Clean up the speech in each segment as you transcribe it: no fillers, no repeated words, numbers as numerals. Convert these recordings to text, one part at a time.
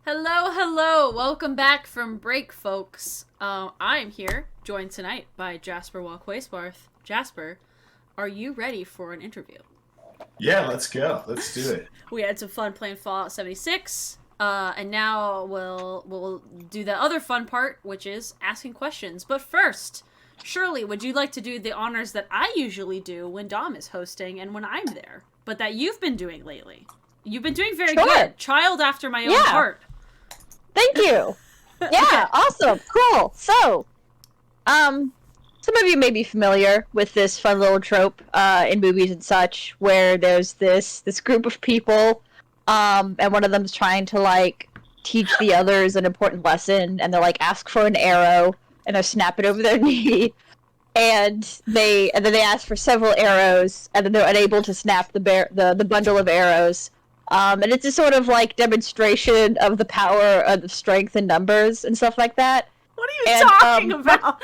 Hello, hello! Welcome back from break, folks. I'm here, joined tonight by Jasper Waugh-Quasebarth. Jasper, are you ready for an interview? Yeah, let's go. Let's do it. We had some fun playing Fallout 76, and now we'll do the other fun part, which is asking questions. But first, Shirley, would you like to do the honors that I usually do when Dom is hosting and when I'm there, but that you've been doing lately? You've been doing very good. Child after my own heart. Thank you. Yeah, awesome. Cool. So, some of you may be familiar with this fun little trope in movies and such, where there's this group of people, and one of them's trying to, like, teach the others an important lesson, and they're like, ask for an arrow, and they're snapping over their knee, and then they ask for several arrows, and then they're unable to snap the bundle of arrows. And it's a sort of, like, demonstration of the power of strength in numbers and stuff like that. What are you talking about?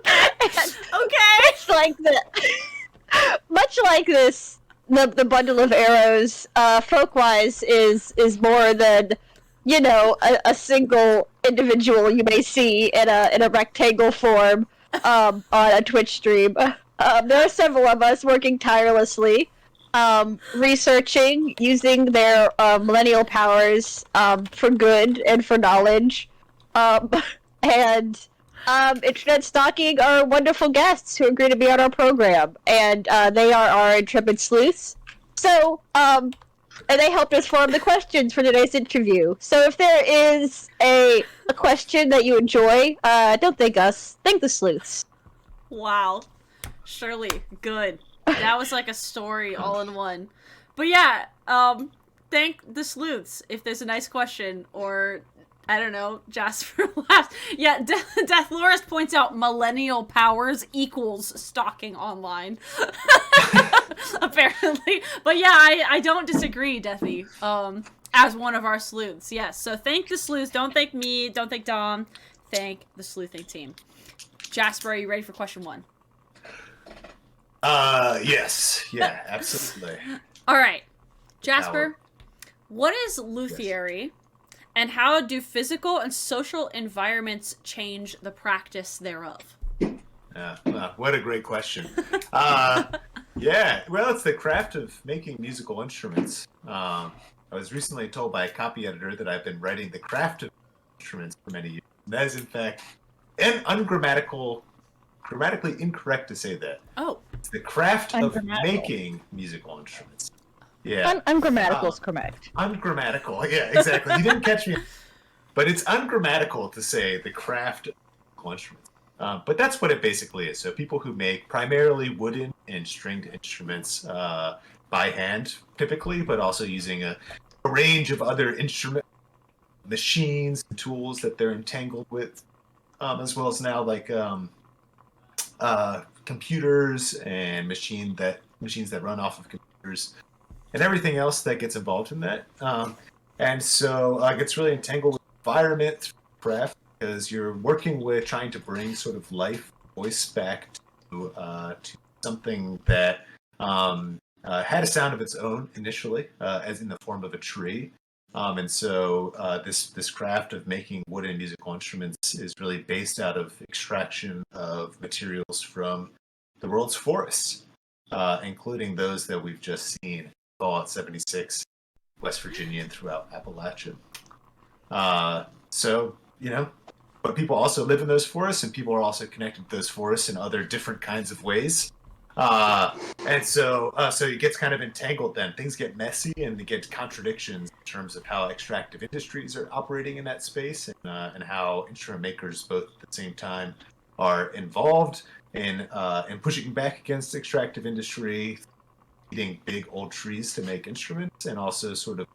Okay. Much like this, the bundle of arrows, Folkwise is more than, you know, a single individual you may see in a rectangle form on a Twitch stream. There are several of us working tirelessly, researching, using their millennial powers for good and for knowledge, and internet stalking our wonderful guests who agree to be on our program, and they are our intrepid sleuths. So, and they helped us form the questions for today's interview. So if there is a question that you enjoy, don't thank us, thank the sleuths. Wow. Shirley, good. That was like a story all in one. But yeah, thank the sleuths if there's a nice question, or I don't know, Jasper laughs. Yeah, Deathloris points out millennial powers equals stalking online. Apparently. But yeah, I don't disagree, Deathy. As one of our sleuths, yes. So thank the sleuths. Don't thank me. Don't thank Dom. Thank the sleuthing team. Jasper, are you ready for question 1? Yes. Yeah, absolutely. All right. Jasper, what is luthiery, and how do physical and social environments change the practice thereof? What a great question. Yeah, well, it's the craft of making musical instruments. I was recently told by a copy editor that I've been writing the craft of instruments for many years. That is, in fact, grammatically incorrect to say that. Oh. It's the craft of making musical instruments. Yeah. Ungrammatical is correct. Ungrammatical, yeah, exactly. You didn't catch me. But it's ungrammatical to say the craft of musical instruments. But that's what it basically is. So people who make primarily wooden and stringed instruments by hand, typically, but also using a range of other instrument machines and tools that they're entangled with, as well as now like computers and machines that run off of computers and everything else that gets involved in that. And so it gets really entangled with the environment, craft, because you're working with trying to bring sort of life, voice back to something that had a sound of its own initially, as in the form of a tree. And so this craft of making wooden musical instruments is really based out of extraction of materials from the world's forests, including those that we've just seen, Fallout 76, West Virginia, and throughout Appalachia. So, you know, but people also live in those forests, and people are also connected to those forests in other different kinds of ways. And so it gets kind of entangled then. Things get messy, and they get contradictions in terms of how extractive industries are operating in that space, and how instrument makers both at the same time are involved in pushing back against extractive industry, eating big old trees to make instruments, and also sort of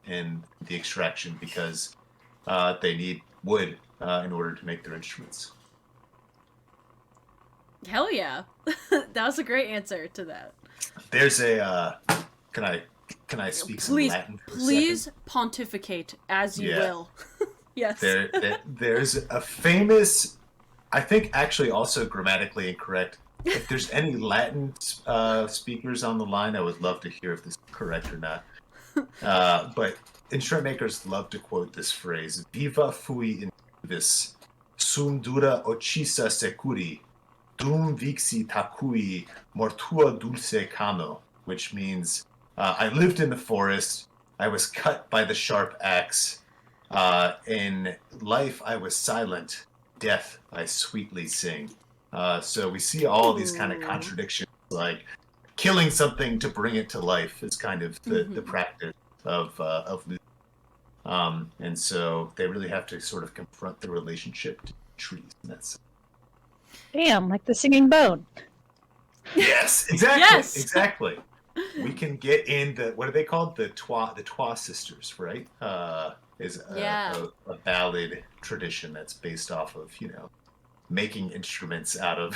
in the extraction because they need wood in order to make their instruments. Hell yeah. That was a great answer to that. There's a can I speak some Latin for please a second? Pontificate as you will. Yes. There's a famous, I think actually also grammatically incorrect. If there's any Latin speakers on the line, I would love to hear if this is correct or not. But instrument makers love to quote this phrase: "Viva fui invis, sum dura ocisa securi, dum vixi takui mortua dulce cano," which means, I lived in the forest, I was cut by the sharp axe, in life I was silent, death I sweetly sing. So we see all these kind of contradictions, like killing something to bring it to life is kind of the practice of losing. And so they really have to sort of confront the relationship to trees. And that's Damn, like the singing bone. yes, exactly, Yes! exactly. We can get in the, what are they called? The Trois sisters, right? Is a ballad tradition that's based off of, you know, making instruments out of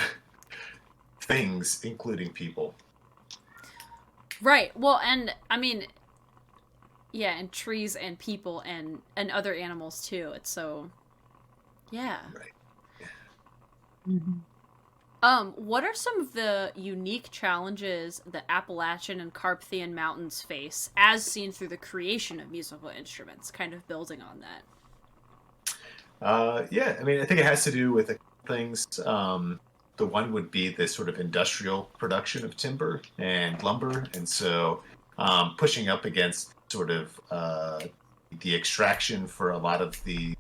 things, including people. Right. Well, and I mean, yeah, and trees and people and other animals too. It's so, yeah. Right. Mm-hmm. What are some of the unique challenges the Appalachian and Carpathian mountains face, as seen through the creation of musical instruments? Kind of building on that. Yeah, I mean, I think it has to do with a couple things. The one would be the sort of industrial production of timber and lumber, and so pushing up against sort of the extraction for a lot of the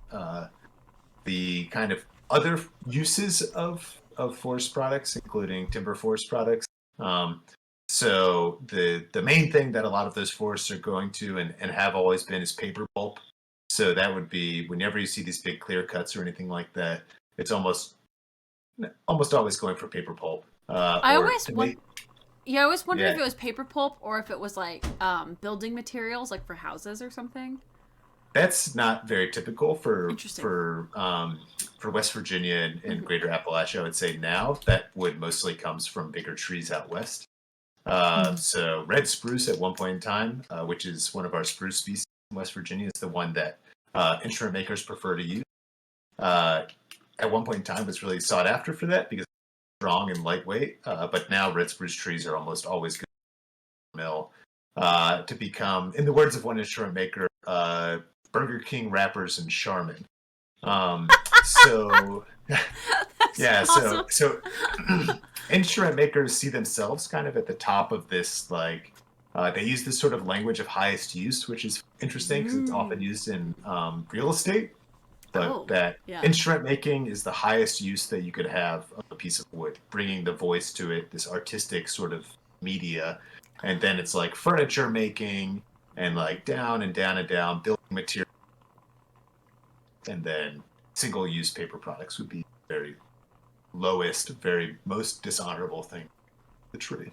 kind of other uses of forest products, including timber forest products. So the main thing that a lot of those forests are going to and have always been is paper pulp. So that would be whenever you see these big clear cuts or anything like that, it's almost always going for paper pulp. I always wondered Yeah. if it was paper pulp or if it was like building materials, like for houses or something. That's not very typical for Interesting. for West Virginia and Greater Appalachia. I would say now that wood mostly comes from bigger trees out west. So red spruce at one point in time, which is one of our spruce species in West Virginia, is the one that instrument makers prefer to use. At one point in time, was really sought after for that because it's strong and lightweight. But now red spruce trees are almost always good to mill to become, in the words of one instrument maker, Burger King wrappers and Charmin. So yeah, awesome. so instrument makers see themselves kind of at the top of this, like they use this sort of language of highest use, which is interesting because it's often used in real estate, but instrument making is the highest use that you could have of a piece of wood, bringing the voice to it, this artistic sort of media, and then it's like furniture making and like down and down and down, building material, and then single-use paper products would be very lowest, very most dishonorable thing, the tree.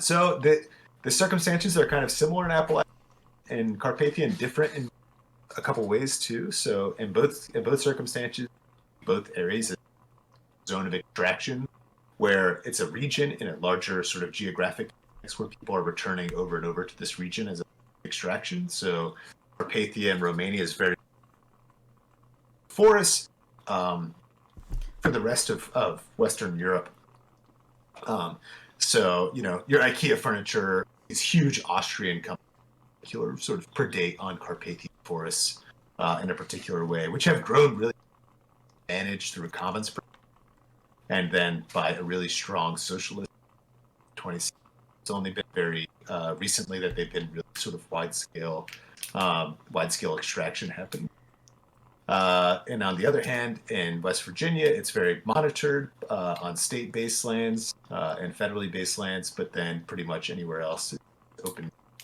So the circumstances are kind of similar in Appalachia and Carpathian, different in a couple ways too. So in both circumstances, both areas, a zone of extraction where it's a region in a larger sort of geographic context where people are returning over and over to this region as an extraction. So Carpathia in Romania is very forest. For the rest of Western Europe. So, you know, your IKEA furniture, these huge Austrian companies sort of predate on Carpathian forests in a particular way, which have grown really managed through commons and then by a really strong socialist 20. It's only been very recently that they've been really sort of wide scale extraction happening. And on the other hand, in West Virginia, it's very monitored on state-based lands and federally based lands, but then pretty much anywhere else, it's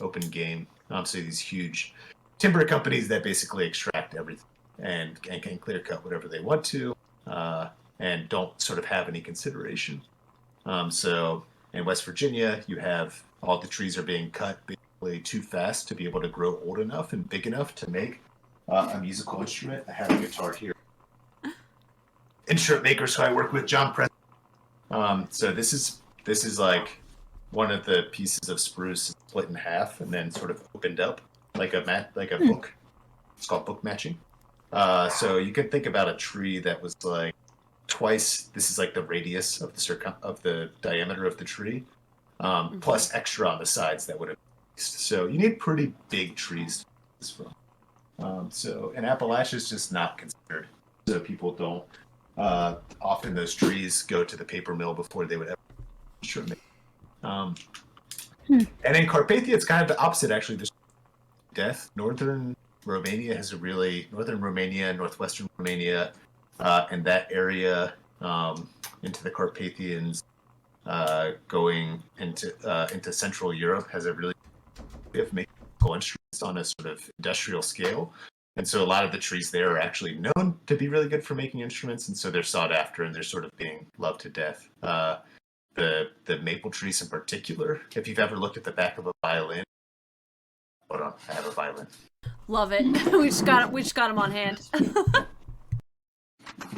open game. So these huge timber companies that basically extract everything and can clear cut whatever they want to and don't sort of have any consideration. So in West Virginia, you have all the trees are being cut basically too fast to be able to grow old enough and big enough to make a musical instrument. I have a guitar here. Instrument makers who I work with, John Press. So this is like one of the pieces of spruce split in half and then sort of opened up like a book. It's called book matching. So you can think about a tree that was like twice. This is like the radius of the diameter of the tree, plus extra on the sides that would have So you need pretty big trees to do this from. And Appalachia is just not considered. So people don't. Often those trees go to the paper mill before they would ever. Sure. And in Carpathia, it's kind of the opposite, actually. There's death. Northern Romania, northwestern Romania, and that area into the Carpathians, going into Central Europe has a really way of making musical instruments on a sort of industrial scale. And so a lot of the trees there are actually known to be really good for making instruments, and so they're sought after and they're sort of being loved to death. The maple trees in particular, if you've ever looked at the back of a violin. Hold on, I have a violin. Love it. We just got him on hand.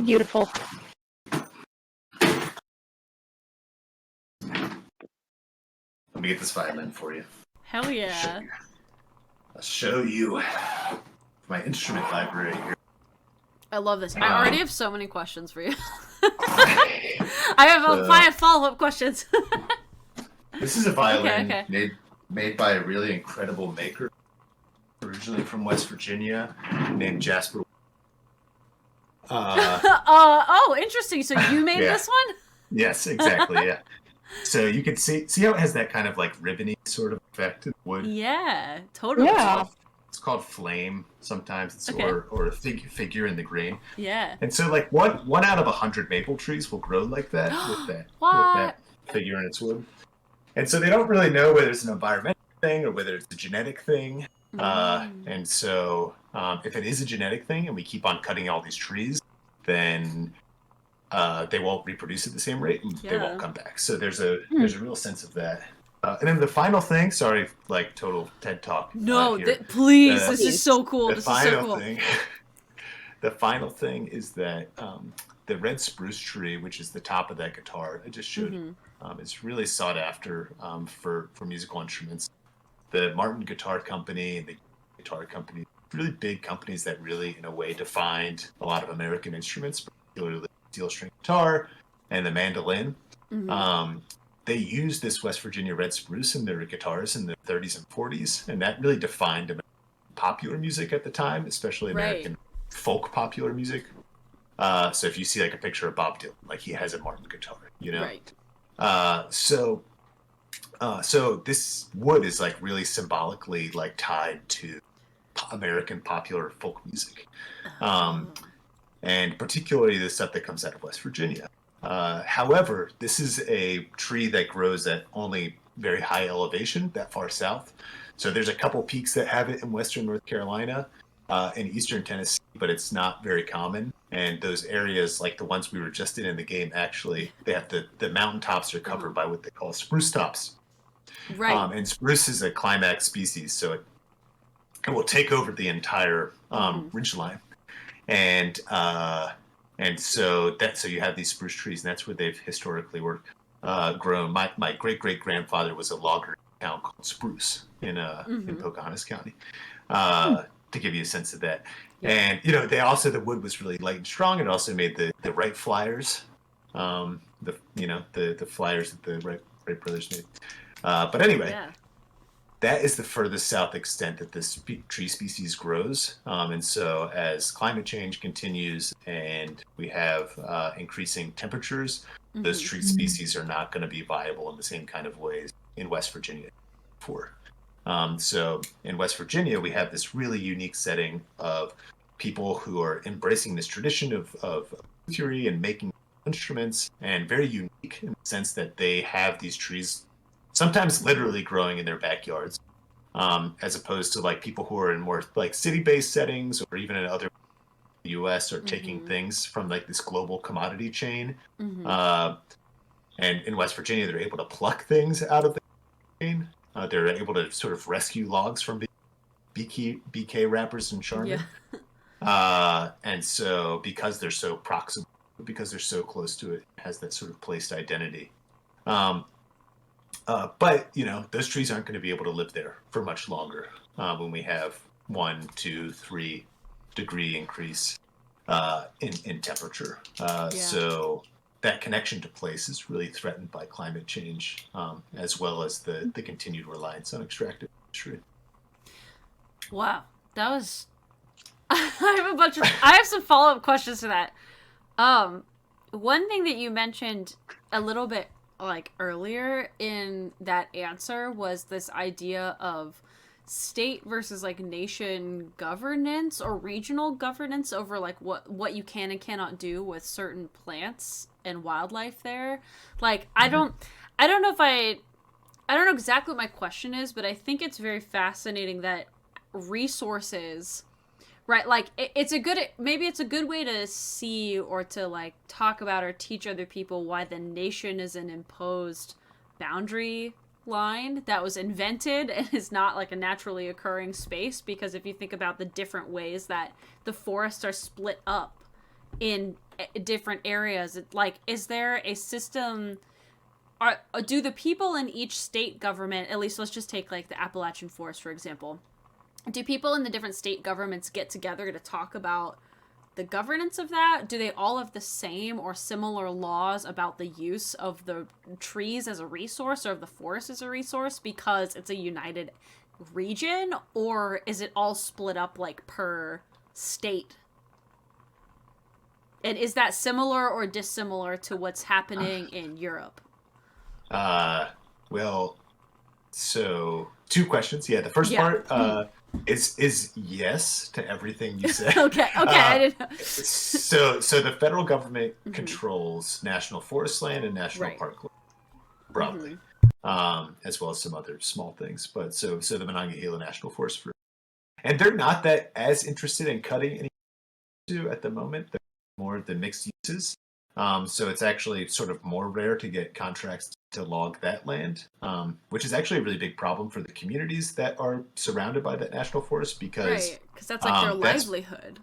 Beautiful. Let me get this violin for you. Hell yeah. I'll show you my instrument library here. I love this. I already have so many questions for you. I have 5 follow-up questions. This is a violin okay. made by a really incredible maker, originally from West Virginia, named Jasper. Oh, interesting. So you made this one? Yes, exactly. Yeah. So you can see how it has that kind of like ribbony sort of effect in wood. Yeah, totally. Yeah. It's called flame sometimes, or a figure in the grain. Yeah. And so like one out of 100 maple trees will grow like that with that figure in its wood. And so they don't really know whether it's an environmental thing or whether it's a genetic thing. And so if it is a genetic thing and we keep on cutting all these trees, then they won't reproduce at the same rate and they won't come back. So there's a real sense of that. And then the final thing, sorry, like total TED Talk. No, please, this is so cool. The final thing is that the red spruce tree, which is the top of that guitar I just showed you, is really sought after for musical instruments. The Martin Guitar Company and the Guitar Company, really big companies that really, in a way, defined a lot of American instruments, particularly the steel string guitar and the mandolin. They used this West Virginia red spruce in their guitars in the 30s and 40s, and that really defined American popular music at the time, especially American folk popular music. So if you see like a picture of Bob Dylan, like he has a Martin guitar, you know? Right. So this wood is like really symbolically like tied to American popular folk music, and particularly the stuff that comes out of West Virginia. However, this is a tree that grows at only very high elevation, that far south. So there's a couple peaks that have it in western North Carolina, in eastern Tennessee, but it's not very common. And those areas, like the ones we were just in the game, actually, they have the mountaintops are covered by what they call spruce tops. Right. And spruce is a climax species, so it will take over the entire ridgeline. And so you have these spruce trees, and that's where they've historically grown. My great grandfather was a logger in a town called Spruce in Pocahontas County, to give you a sense of that. Yeah. And the wood was really light and strong. It also made the Wright flyers, the flyers that the Wright brothers made. But anyway. Yeah. That is the furthest south extent that this tree species grows. And so as climate change continues and we have increasing temperatures, those tree species are not going to be viable in the same kind of ways in West Virginia before. So in West Virginia, we have this really unique setting of people who are embracing this tradition of luthiery and making instruments, and very unique in the sense that they have these trees sometimes literally growing in their backyards, as opposed to like people who are in more like city-based settings or even in other U.S. are taking things from like this global commodity chain. And in West Virginia, they're able to pluck things out of the chain. They're able to sort of rescue logs from BK wrappers and Charmin. Yeah. And so because they're so proximal, because they're so close to it, it has that sort of placed identity. But those trees aren't going to be able to live there for much longer when we have 1, 2, 3 degree increase in temperature. So that connection to place is really threatened by climate change, as well as the continued reliance on extractive industry. Wow, that was. I have some follow-up questions to that. One thing that you mentioned a little bit like earlier in that answer was this idea of state versus like nation governance or regional governance over like what you can and cannot do with certain plants and wildlife there. Like I don't know exactly what my question is, but I think it's very fascinating that resources, right? Like it's a good way to see or to like talk about or teach other people why the nation is an imposed boundary line that was invented and is not like a naturally occurring space. Because if you think about the different ways that the forests are split up in different areas, like is there a system? Do the people in each state government, at least let's just take like the Appalachian Forest for example, do people in the different state governments get together to talk about the governance of that? Do they all have the same or similar laws about the use of the trees as a resource or of the forest as a resource because it's a united region? Or is it all split up like per state? And is that similar or dissimilar to what's happening in Europe? Well, so 2 questions. Yeah, the first part is yes to everything you said. Okay, I didn't know. So the federal government controls national forest land and national park land, broadly, as well as some other small things. But so the Monongahela National Forest, and they're not that as interested in cutting any at the moment. They're more the mixed uses. So it's actually sort of more rare to get contracts to log that land, which is actually a really big problem for the communities that are surrounded by that national forest because that's like their livelihood.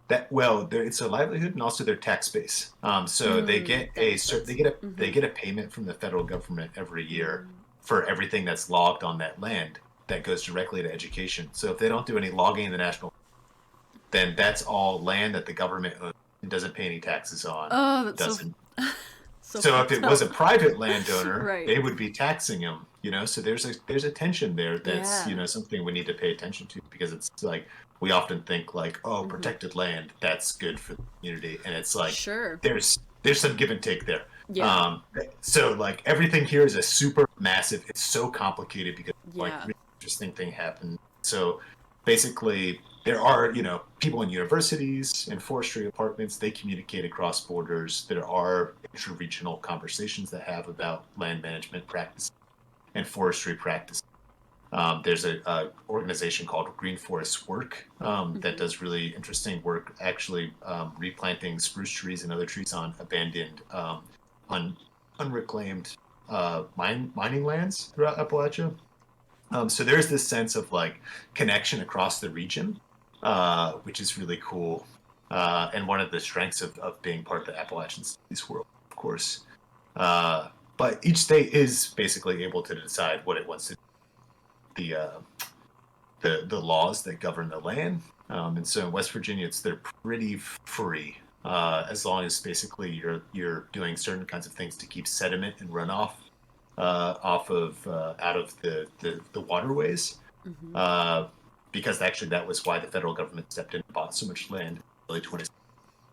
It's a livelihood and also their tax base. So they get they get a payment from the federal government every year for everything that's logged on that land that goes directly to education. So if they don't do any logging in the national, then that's all land that the government owns and doesn't pay any taxes on. Oh, that's doesn't. So if it was a private landowner, right. they would be taxing him. So there's a tension there that's something we need to pay attention to, because it's like we often think like, oh, protected land, that's good for the community, and it's like there's some give and take there. Yeah. So like everything here is a super massive. It's so complicated because like really interesting thing happened. So basically, there are, people in universities and forestry departments, they communicate across borders. There are inter-regional conversations that have about land management practices and forestry practices. There's a organization called Green Forest Work that does really interesting work, actually replanting spruce trees and other trees on abandoned, unreclaimed mining lands throughout Appalachia. So there's this sense of like connection across the region. Which is really cool, and one of the strengths of being part of the Appalachian Studies world, of course. But each state is basically able to decide what it wants to do, the laws that govern the land. And so in West Virginia, they're pretty free, as long as basically you're doing certain kinds of things to keep sediment and runoff out of the waterways. Because actually that was why the federal government stepped in and bought so much land in the early 20th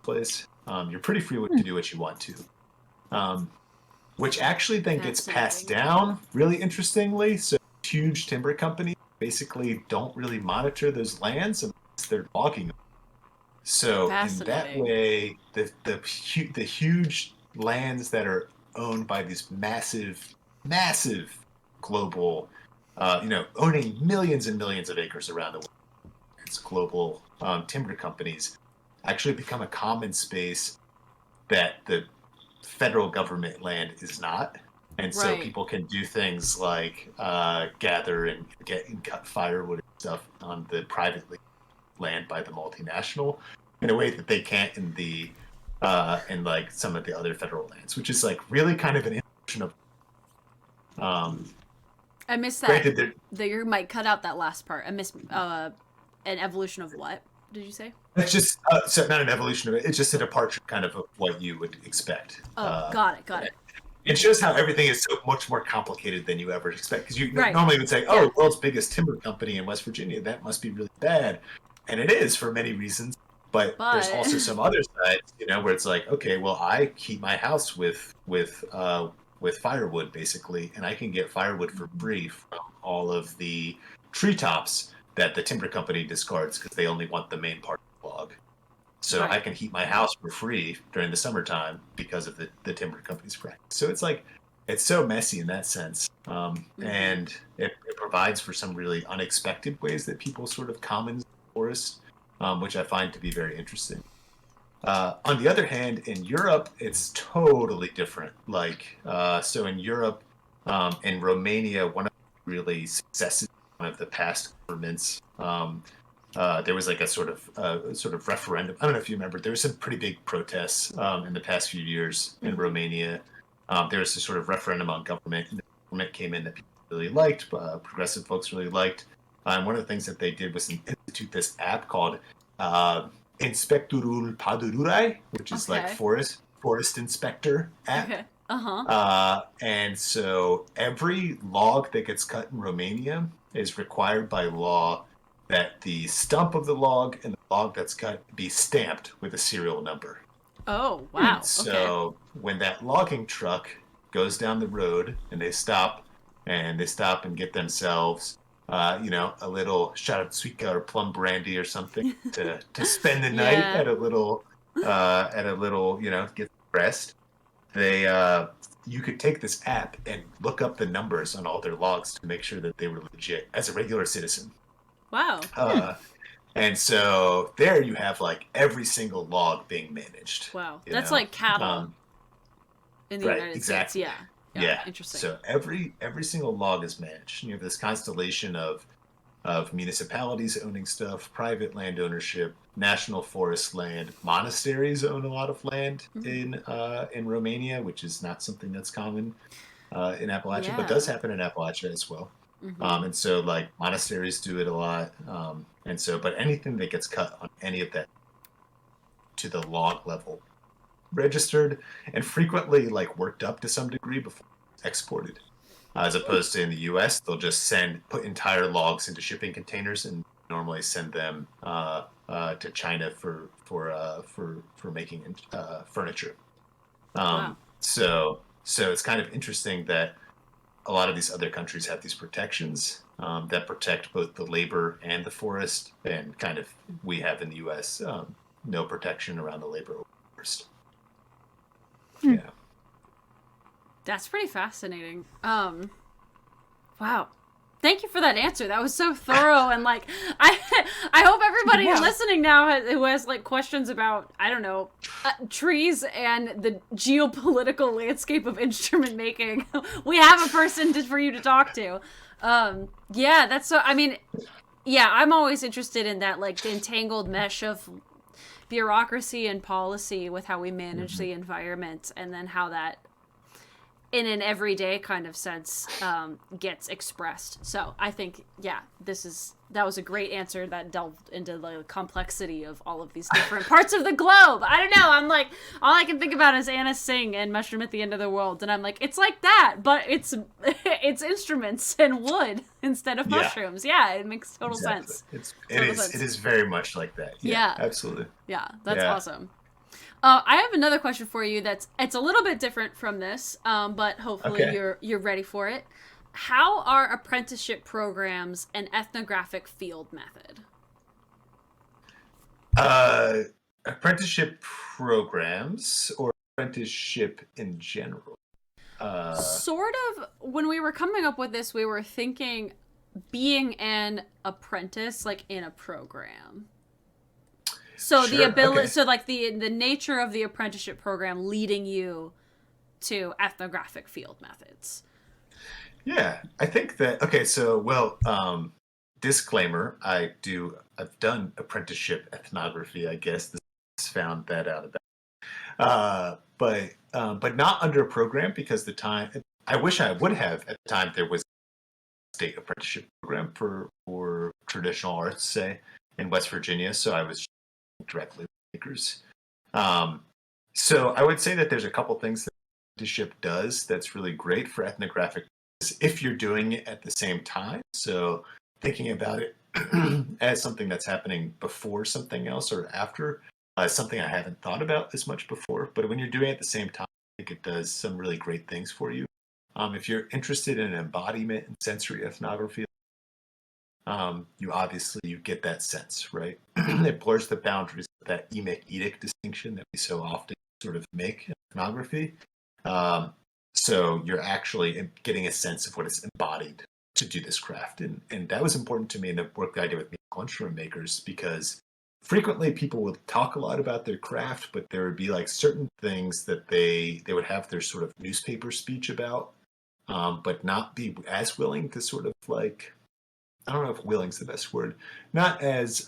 place. You're pretty free to do what you want to. Which actually then gets passed down really interestingly. So huge timber companies basically don't really monitor those lands unless they're logging them. So in that way, the huge lands that are owned by these massive global owning millions and millions of acres around the world. It's global timber companies actually become a common space that the federal government land is not. And so people can do things like gather and get and cut firewood and stuff on the privately land by the multinational in a way that they can't in the in like some of the other federal lands, which is like really kind of an evolution of I missed that. You might cut out that last part. I missed an evolution of what? Did you say? It's just so not an evolution of it. It's just a departure, kind of what you would expect. Oh, got it. it shows how everything is so much more complicated than you ever expect. Because you Right. normally would say, Yeah. "Oh, world's biggest timber company in West Virginia. That must be really bad," and it is for many reasons. But there's also some other sides, where it's like, okay, well, I heat my house with firewood basically, and I can get firewood for free from all of the treetops that the timber company discards because they only want the main part of the log. So Right. I can heat my house for free during the summertime because of the timber company's practice. So it's like, it's so messy in that sense. And it provides for some really unexpected ways that people sort of commons the forest, which I find to be very interesting. On the other hand, in Europe, it's totally different. So in Europe, in Romania, one of the really successes of one of the past governments, there was like a sort of referendum. I don't know if you remember. There was some pretty big protests in the past few years in Romania. There was a sort of referendum on government, and the government came in that people really liked, progressive folks really liked. And one of the things that they did was institute this app called Inspectorul Pădurii, which is like forest inspector app. Okay. And so every log that gets cut in Romania is required by law that the stump of the log and the log that's cut be stamped with a serial number. Oh, wow. So when that logging truck goes down the road and they stop and get themselves, a little shot of suika or plum brandy or something to spend the night at a little, get rest. You could take this app and look up the numbers on all their logs to make sure that they were legit as a regular citizen. Wow. And so there you have like every single log being managed. Wow. That's like cattle in the United exactly. States. Yeah. Interesting. So every single log is managed. And you have this constellation of municipalities owning stuff, private land ownership, national forest land. Monasteries own a lot of land in Romania, which is not something that's common in Appalachia, but does happen in Appalachia as well. And so like monasteries do it a lot. But anything that gets cut on any of that to the log level registered and frequently like worked up to some degree before it's exported. As opposed to in the U.S., they'll just put entire logs into shipping containers and normally send them to China for making furniture. Wow. So it's kind of interesting that a lot of these other countries have these protections that protect both the labor and the forest, and kind of we have in the U.S. No protection around the labor or forest. Yeah. That's pretty fascinating. Wow. Thank you for that answer. That was so thorough, and like I hope everybody listening now who has like questions about, I don't know, trees and the geopolitical landscape of instrument making, we have a person for you to talk to. That's so. I mean, I'm always interested in that, like the entangled mesh of bureaucracy and policy with how we manage the environment, and then how that, in an everyday kind of sense, gets expressed. So I think, that was a great answer that delved into the complexity of all of these different parts of the globe. I don't know. I'm like, all I can think about is Anna Singh and Mushroom at the End of the World. And I'm like, it's like that, but it's instruments and wood instead of mushrooms. Yeah, it makes total sense. It is very much like that. Yeah. Absolutely. Yeah, that's awesome. I have another question for you it's a little bit different from this, but hopefully you're ready for it. How are apprenticeship programs an ethnographic field method? Apprenticeship programs or apprenticeship in general? Sort of, when we were coming up with this, we were thinking being an apprentice, like in a program. So the ability, so like the nature of the apprenticeship program leading you to ethnographic field methods. Yeah, I think that, disclaimer, I've done apprenticeship ethnography, I guess. This found that out about. But not under a program, because I wish I would have at the time there was a state apprenticeship program for traditional arts, say, in West Virginia. So I was directly with makers. So I would say that there's a couple things that apprenticeship does that's really great for ethnographic is if you're doing it at the same time. So thinking about it as something that's happening before something else or after something I haven't thought about as much before. But when you're doing it at the same time, I think it does some really great things for you. If you're interested in embodiment and sensory ethnography, you get that sense, right? It blurs the boundaries of that emic-edic distinction that we so often sort of make in ethnography. So you're actually getting a sense of what is embodied to do this craft. And that was important to me in the work that I did with lunchroom makers, because frequently people would talk a lot about their craft, but there would be like certain things that they would have their sort of newspaper speech about, but not be as willing to sort of like, I don't know if willing's the best word, not as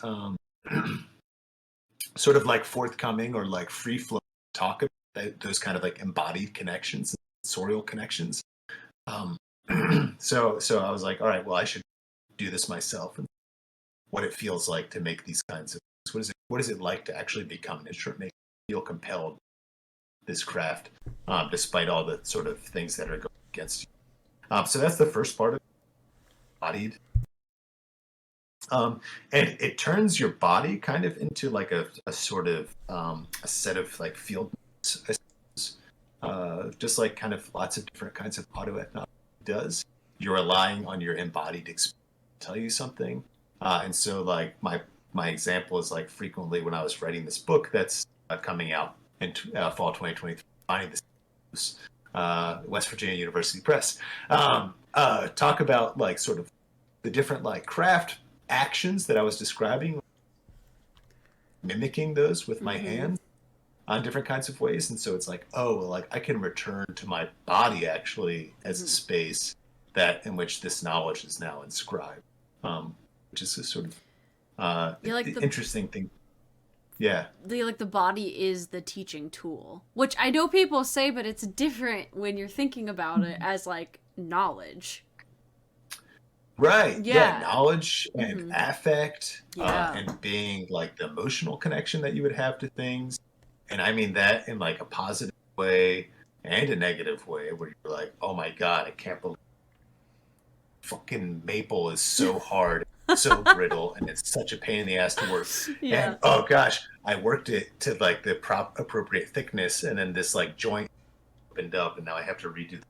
sort of like forthcoming or like free flow talk about those kind of like embodied connections, sensorial connections. So I was like, all right, well, I should do this myself, and what it feels like to make these kinds of things. What is it like to actually become an instrument maker, feel compelled this craft, despite all the sort of things that are going against you. So that's the first part of it, embodied. And it turns your body kind of into like a sort of a set of like field notes, I suppose. Just like kind of lots of different kinds of autoethnography does. You're relying on your embodied experience to tell you something. And so like my example is like frequently when I was writing this book that's coming out in fall 2023, Finding This, West Virginia University Press, talk about like sort of the different like craft actions that I was describing, mimicking those with my hands on different kinds of ways. And so it's like, oh, well, like I can return to my body actually as a space that in which this knowledge is now inscribed, which is a sort of interesting thing. Yeah. The body is the teaching tool, which I know people say, but it's different when you're thinking about it as like knowledge. Right. Yeah. Knowledge and affect, Yeah. and being like the emotional connection that you would have to things. And I mean that in like a positive way and a negative way, where you're like, oh my God, I can't believe fucking maple is so hard, so brittle, and it's such a pain in the ass to work. Yeah. And oh gosh, I worked it to like the appropriate thickness, and then this like joint opened up, and now I have to redo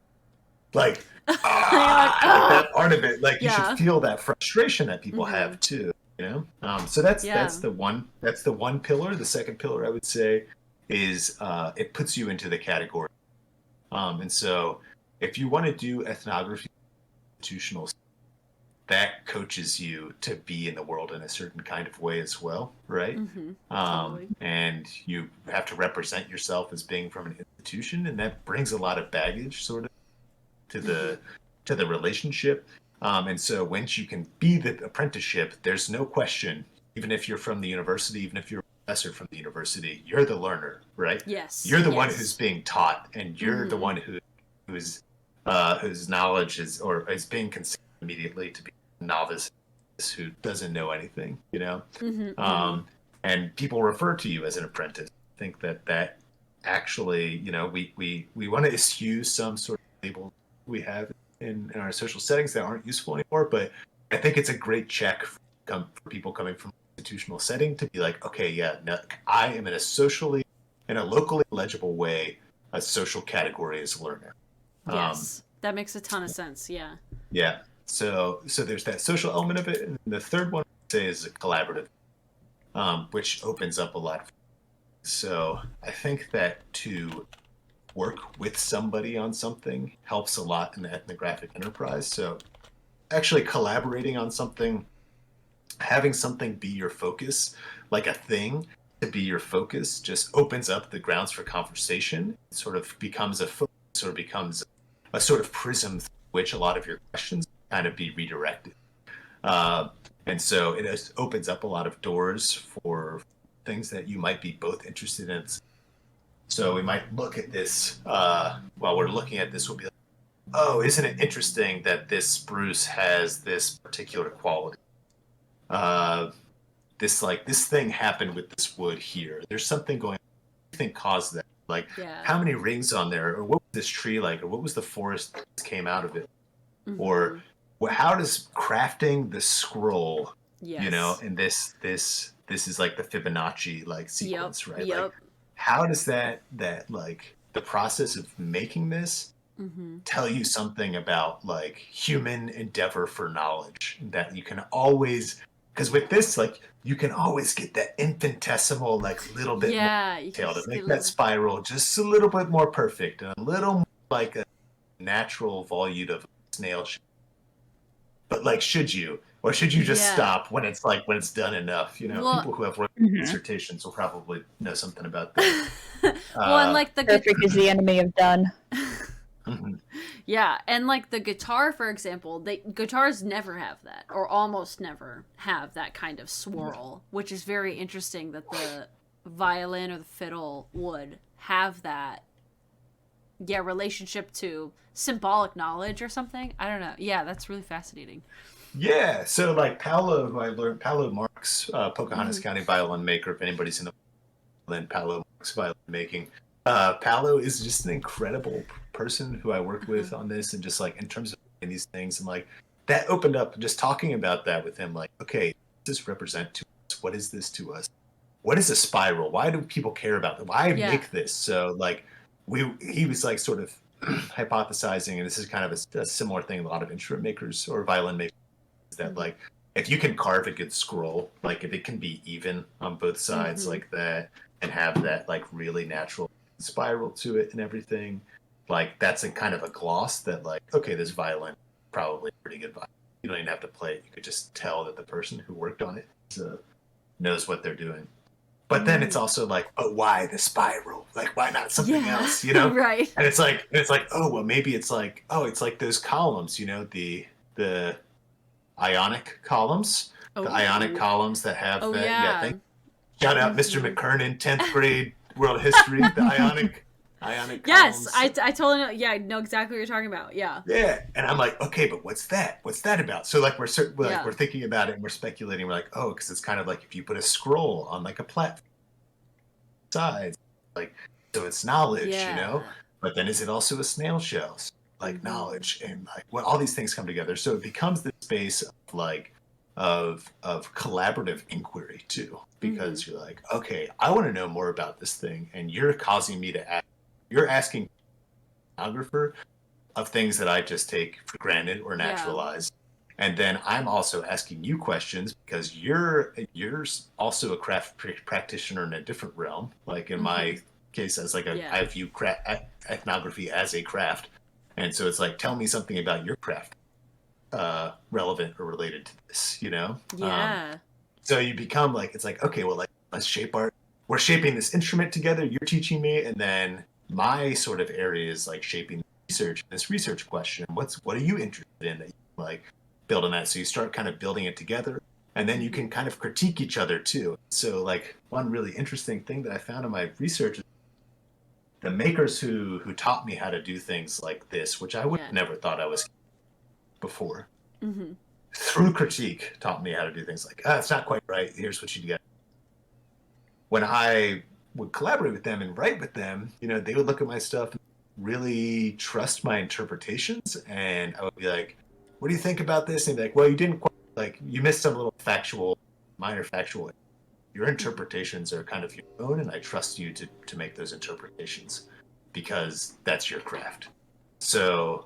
like that part of it. Like you should feel that frustration that people have too, you know. So that's the one pillar. The second pillar I would say is it puts you into the category. And so if you want to do ethnography institutional, that coaches you to be in the world in a certain kind of way as well, right? Totally. And you have to represent yourself as being from an institution, and that brings a lot of baggage sort of to the relationship. And so once you can be the apprenticeship, there's no question, even if you're from the university, even if you're a professor from the university, you're the learner, right? Yes. You're the one who's being taught, and you're the one whose knowledge is being considered immediately to be a novice who doesn't know anything, you know. And people refer to you as an apprentice. I think that actually, you know, we want to eschew some sort of label we have in our social settings that aren't useful anymore. But I think it's a great check for people coming from an institutional setting to be like, okay, yeah, no, I am in a locally legible way, a social category as a learner. Yes, that makes a ton of sense. Yeah. Yeah. So there's that social element of it, and the third one I'd say is a collaborative, which opens up a lot. So I think that to work with somebody on something helps a lot in the ethnographic enterprise. So actually collaborating on something, having something be your focus, like a thing to be your focus, just opens up the grounds for conversation. It sort of becomes a focus, sort of becomes a sort of prism through which a lot of your questions kind of be redirected. And so it opens up a lot of doors for things that you might be both interested in. So we might look at this, while we're looking at this, we'll be like, oh, isn't it interesting that this spruce has this particular quality? This thing happened with this wood here. There's something going on. What do you think caused that? Like, Yeah. how many rings on there, or what was this tree like, or what was the forest that came out of it, or how does crafting the scroll, Yes. and this is like the Fibonacci like sequence, right? Yep. Like, how does that like the process of making this tell you something about like human endeavor for knowledge that you can always, because with this, like, you can always get that infinitesimal, like, little bit more detail to make that spiral just a little bit more perfect and a little more like a natural volute of a snail shape. But like, should you, or should you just stop when it's done enough? Well, people who have worked dissertations will probably know something about that. Well, and like the perfect is the enemy of done. Yeah, and like the guitar, for example, guitars never have that, or almost never have that kind of swirl, which is very interesting that the violin or the fiddle would have that, relationship to symbolic knowledge or something. I don't know. Yeah, that's really fascinating. Yeah, so like Paolo, Paolo Marks, Pocahontas County violin maker, if anybody's in the violin, Paolo Marks violin making. Paolo is just an incredible person who I worked with on this, and just like in terms of these things, and like that opened up just talking about that with him. Like, okay, what does this represent to us? What is this to us? What is a spiral? Why do people care about it? Why make this? So like he was like sort of hypothesizing, and this is kind of a similar thing a lot of instrument makers or violin makers, that like if you can carve a good scroll, like if it can be even on both sides like that, and have that like really natural spiral to it and everything, like that's a kind of a gloss that like, okay, this violin probably pretty good violin. You don't even have to play it. You could just tell that the person who worked on it knows what they're doing. But then it's also like, oh, why the spiral? Like, why not something else? Right. And it's like, oh, well, maybe it's like those columns, the ionic columns, the ionic columns that have that. Yeah, shout out Mr. McKernan, 10th grade world history, the ionic Yes, columns. I totally know. Yeah, I know exactly what you're talking about. Yeah. Yeah, and I'm like, okay, but what's that? What's that about? So like we're thinking about it and we're speculating. We're like, oh, because it's kind of like if you put a scroll on like a platform sides, like, so it's knowledge, But then is it also a snail shell? So, like knowledge and like all these things come together. So it becomes this space of like of collaborative inquiry too, because you're like, okay, I want to know more about this thing, and you're causing me to ask. You're asking photographer of things that I just take for granted or naturalized. And then I'm also asking you questions because you're also a craft practitioner in a different realm. Like in my case, as like I view ethnography as a craft, and so it's like, tell me something about your craft, relevant or related to this. So you become like, it's like, okay, well, like let's shape art. We're shaping this instrument together. You're teaching me, and then my sort of area is like shaping research. This research question. What are you interested in that you like? Build on that. So you start kind of building it together, and then you can kind of critique each other too. So like one really interesting thing that I found in my research is the makers who taught me how to do things like this, which I would have never thought I was before, through critique taught me how to do things like, it's not quite right. Here's what you get. When I would collaborate with them and write with them, they would look at my stuff and really trust my interpretations, and I would be like, what do you think about this? And they'd be like, well, you didn't quite, like, you missed some little minor factual. Your interpretations are kind of your own, and I trust you to make those interpretations because that's your craft. So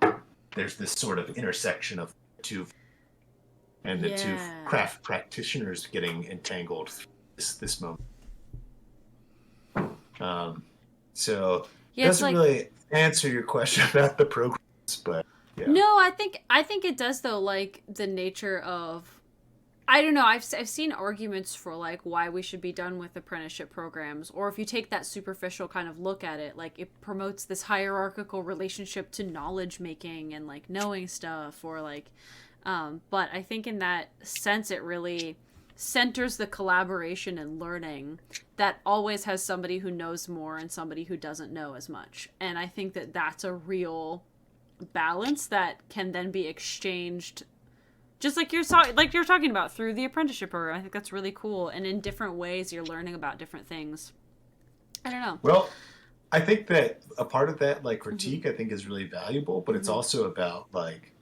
there's this sort of intersection of the two, and the two craft practitioners getting entangled through this moment. So it doesn't really answer your question about the programs, but no, I think it does though. Like the nature of, I don't know. I've seen arguments for like why we should be done with apprenticeship programs, or if you take that superficial kind of look at it, like it promotes this hierarchical relationship to knowledge making and like knowing stuff, or like, but I think in that sense it really centers the collaboration and learning that always has somebody who knows more and somebody who doesn't know as much. And I think that that's a real balance that can then be exchanged, just like you're talking about through the apprenticeship program. I think that's really cool. And in different ways, you're learning about different things. I don't know. Well, I think that a part of that, like, critique, I think is really valuable, but it's also about, like,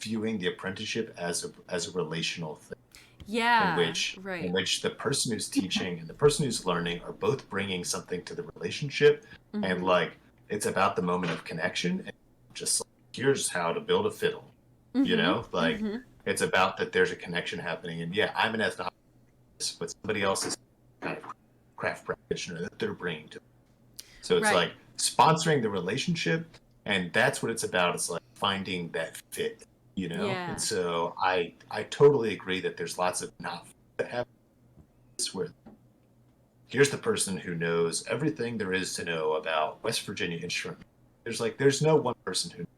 viewing the apprenticeship as a relational thing. Yeah, In which the person who's teaching and the person who's learning are both bringing something to the relationship, and, like, it's about the moment of connection, and just like, here's how to build a fiddle, you know, like, it's about that there's a connection happening, and yeah, I'm an ethnographer, but somebody else is kind of craft practitioner that they're bringing to them. So it's like sponsoring the relationship, and that's what it's about. It's like finding that fit, you know? And so I totally agree that there's lots of not that happen where here's the person who knows everything there is to know about West Virginia insurance. There's no one person who knows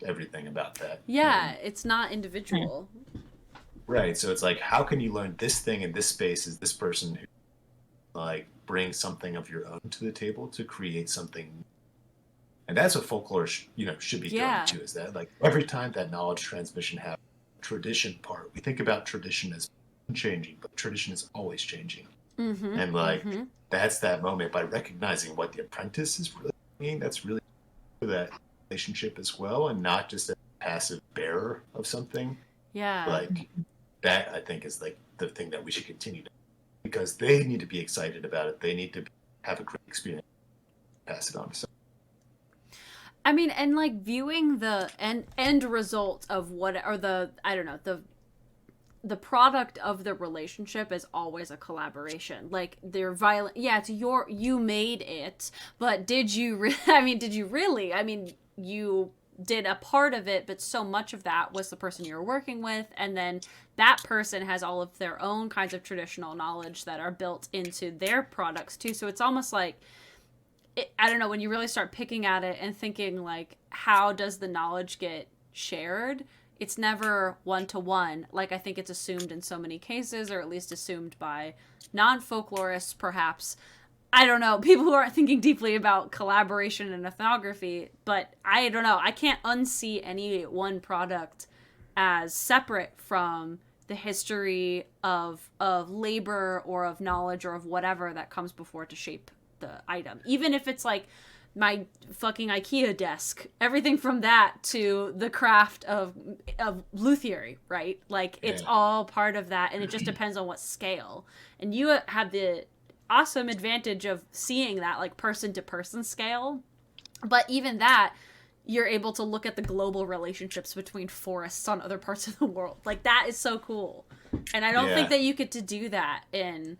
everything about that. Yeah, it's not individual. Right. So it's like, how can you learn this thing in this space is this person who, like, bring something of your own to the table to create something. And that's what folklore should be doing too, is that, like, every time that knowledge transmission happens, tradition part, we think about tradition as changing, but tradition is always changing. And, like, that's that moment by recognizing what the apprentice is really bringing, that's really for that relationship as well, and not just a passive bearer of something. Like, that, I think, is, like, the thing that we should continue to, because they need to be excited about it. They need to have a great experience, pass it on to someone. I mean, and, like, viewing the end result of what, or the the product of the relationship is always a collaboration. Like, they're violent. Yeah, it's you made it, but did you really? I mean, you did a part of it, but so much of that was the person you were working with, and then that person has all of their own kinds of traditional knowledge that are built into their products too. So it's almost like, I don't know, when you really start picking at it and thinking, like, how does the knowledge get shared? It's never one-to-one, like I think it's assumed in so many cases, or at least assumed by non-folklorists, perhaps. I don't know, people who aren't thinking deeply about collaboration and ethnography, but I don't know, I can't unsee any one product as separate from the history of labor or of knowledge or of whatever that comes before to shape the item. Even if it's like my fucking IKEA desk, everything from that to the craft of luthiery, right? Like, it's all part of that, and it just depends on what scale. And you have the awesome advantage of seeing that, like, person to person scale, but even that, you're able to look at the global relationships between forests on other parts of the world. Like, that is so cool, and I don't think that you get to do that in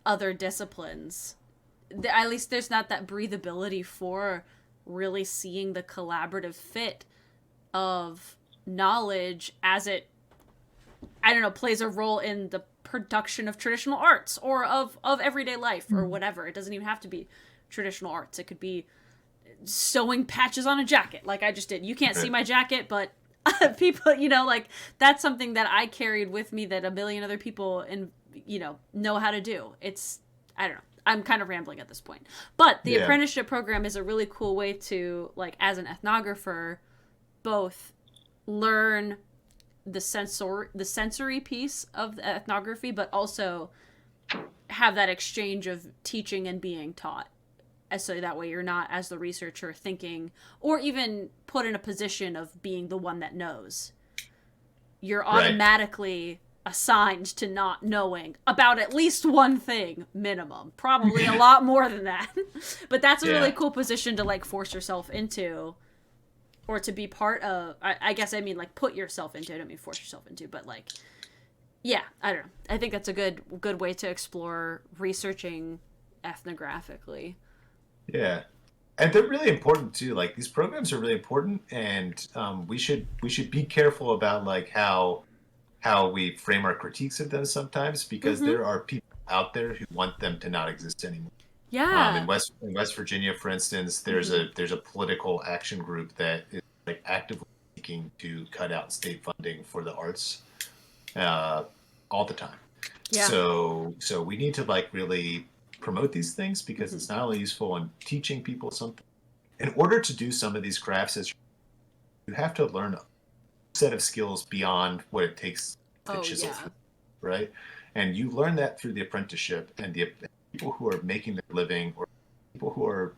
other disciplines. At least there's not that breathability for really seeing the collaborative fit of knowledge as it, I don't know, plays a role in the production of traditional arts or of everyday life or whatever. It doesn't even have to be traditional arts. It could be sewing patches on a jacket like I just did. You can't see my jacket, but people, you know, like, that's something that I carried with me that a million other people know how to do. It's, I don't know. I'm kind of rambling at this point. But the apprenticeship program is a really cool way to, like, as an ethnographer, both learn the sensory piece of the ethnography, but also have that exchange of teaching and being taught. So that way you're not, as the researcher, thinking, or even put in a position of being the one that knows. You're automatically assigned to not knowing about at least one thing minimum, probably a lot more than that. But that's a really cool position to, like, force yourself into, or to be part of. I guess I mean, like, put yourself into. I don't mean force yourself into, but, like, yeah, I don't know, I think that's a good way to explore researching ethnographically. And they're really important too. Like, these programs are really important, and we should be careful about, like, how we frame our critiques of them sometimes, because there are people out there who want them to not exist anymore. In West Virginia, for instance, there's a political action group that is, like, actively seeking to cut out state funding for the arts all the time. So we need to, like, really promote these things, because it's not only useful in teaching people something. In order to do some of these crafts, you have to learn a set of skills beyond what it takes to chisel through, right? And you learn that through the apprenticeship, and the people who are making their living or people who are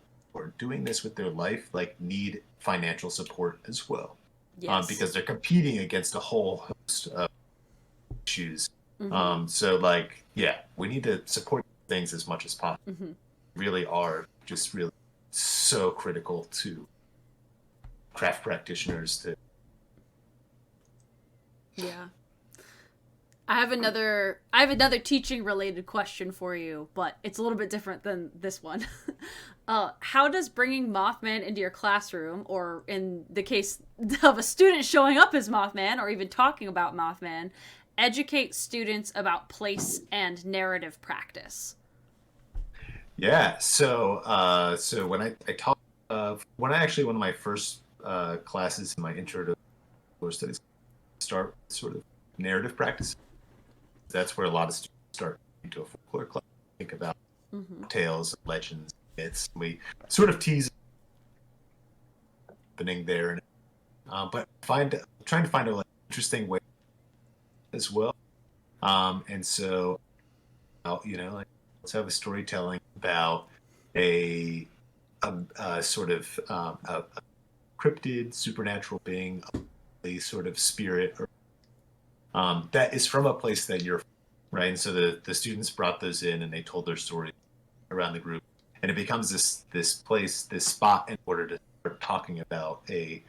doing this with their life like need financial support as well. Yes. Because they're competing against a whole host of issues. Mm-hmm. So like, yeah, we need to support things as much as possible. Mm-hmm. Really are just really so critical to craft practitioners to. Yeah. I have another teaching related question for you, but it's a little bit different than this one. How does bringing Mothman into your classroom, or in the case of a student showing up as Mothman, or even talking about Mothman, educate students about place and narrative practice? Yeah, so when I taught one of my first classes in my intro to folklore studies start with sort of narrative practice. That's where a lot of students start into a folklore class. Think about tales, legends, myths. We sort of tease happening there, but trying to find a interesting way as well. And so, like, let's have a storytelling about a sort of a cryptid supernatural being, a sort of spirit, or that is from a place that you're from, right. And so the students brought those in and they told their story around the group, and it becomes this place, this spot, in order to start talking about a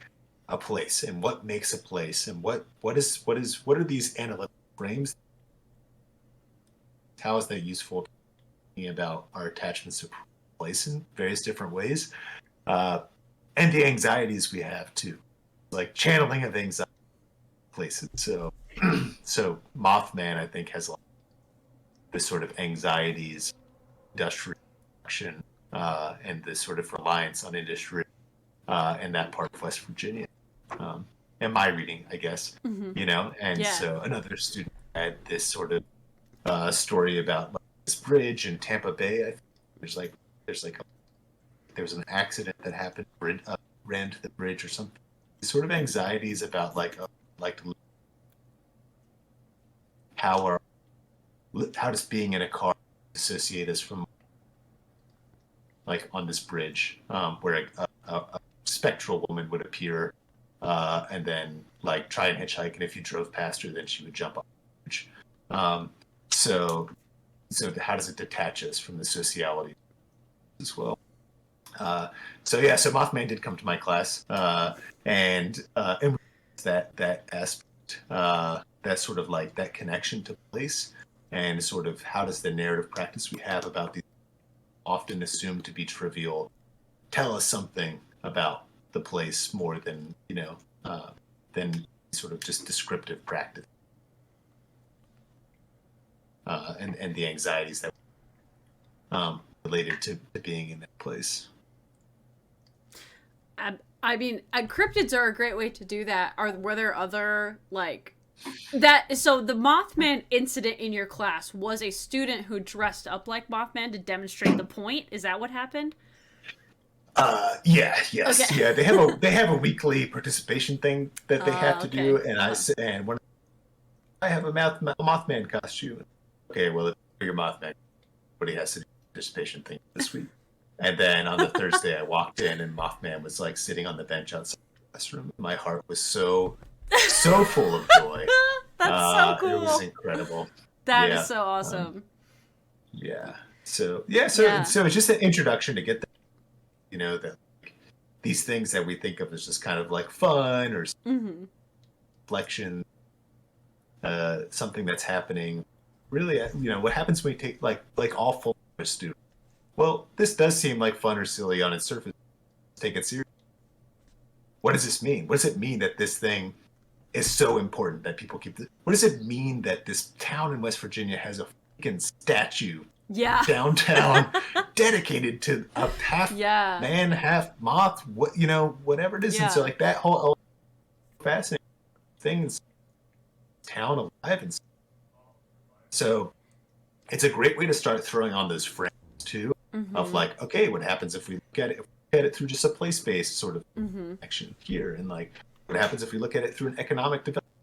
place and what makes a place and what are these analytical frames. How is that useful to thinking about our attachments to place in various different ways, and the anxieties we have too, like channeling of anxiety places. So Mothman, I think, has this sort of anxieties, industrial action, and this sort of reliance on industry in that part of West Virginia. And my reading, I guess, and so another student had this sort of story about this bridge in Tampa Bay. I think there was an accident that happened, ran to the bridge or something. These sort of anxieties about how does being in a car associate us from like on this bridge, where a spectral woman would appear, and then like try and hitchhike, and if you drove past her, then she would jump off the bridge. So how does it detach us from the sociality as well? So Mothman did come to my class, and that aspect, that sort of like that connection to place, and sort of how does the narrative practice we have about these often assumed to be trivial tell us something about the place more than than sort of just descriptive practice, and the anxieties that related to being in that place. I mean, cryptids are a great way to do that. Were there other like that? So the Mothman incident in your class was a student who dressed up like Mothman to demonstrate the point. Is that what happened? Yes, Okay. yeah. They have a weekly participation thing that they have to do, and I have a Mothman costume. Okay, well, if you're Mothman, everybody has to do a participation thing this week. And then on the Thursday, I walked in, and Mothman was like sitting on the bench outside the classroom. My heart was so full of joy. That's so cool. It was incredible. That is so awesome. So it's just an introduction to get that, that like, these things that we think of as just kind of like fun or reflection, something that's happening. Really, what happens when we take like all full students. Well, this does seem like fun or silly on its surface. Take it seriously. What does this mean? What does it mean that this thing is so important that people keep what does it mean that this town in West Virginia has a freaking statue downtown dedicated to a half man, half moth, whatever it is. And so like that whole fascinating thing is town alive. And so it's a great way to start throwing on those frames too, of like, okay, what happens if we look at it through just a place-based sort of action here, and like what happens if we look at it through an economic development,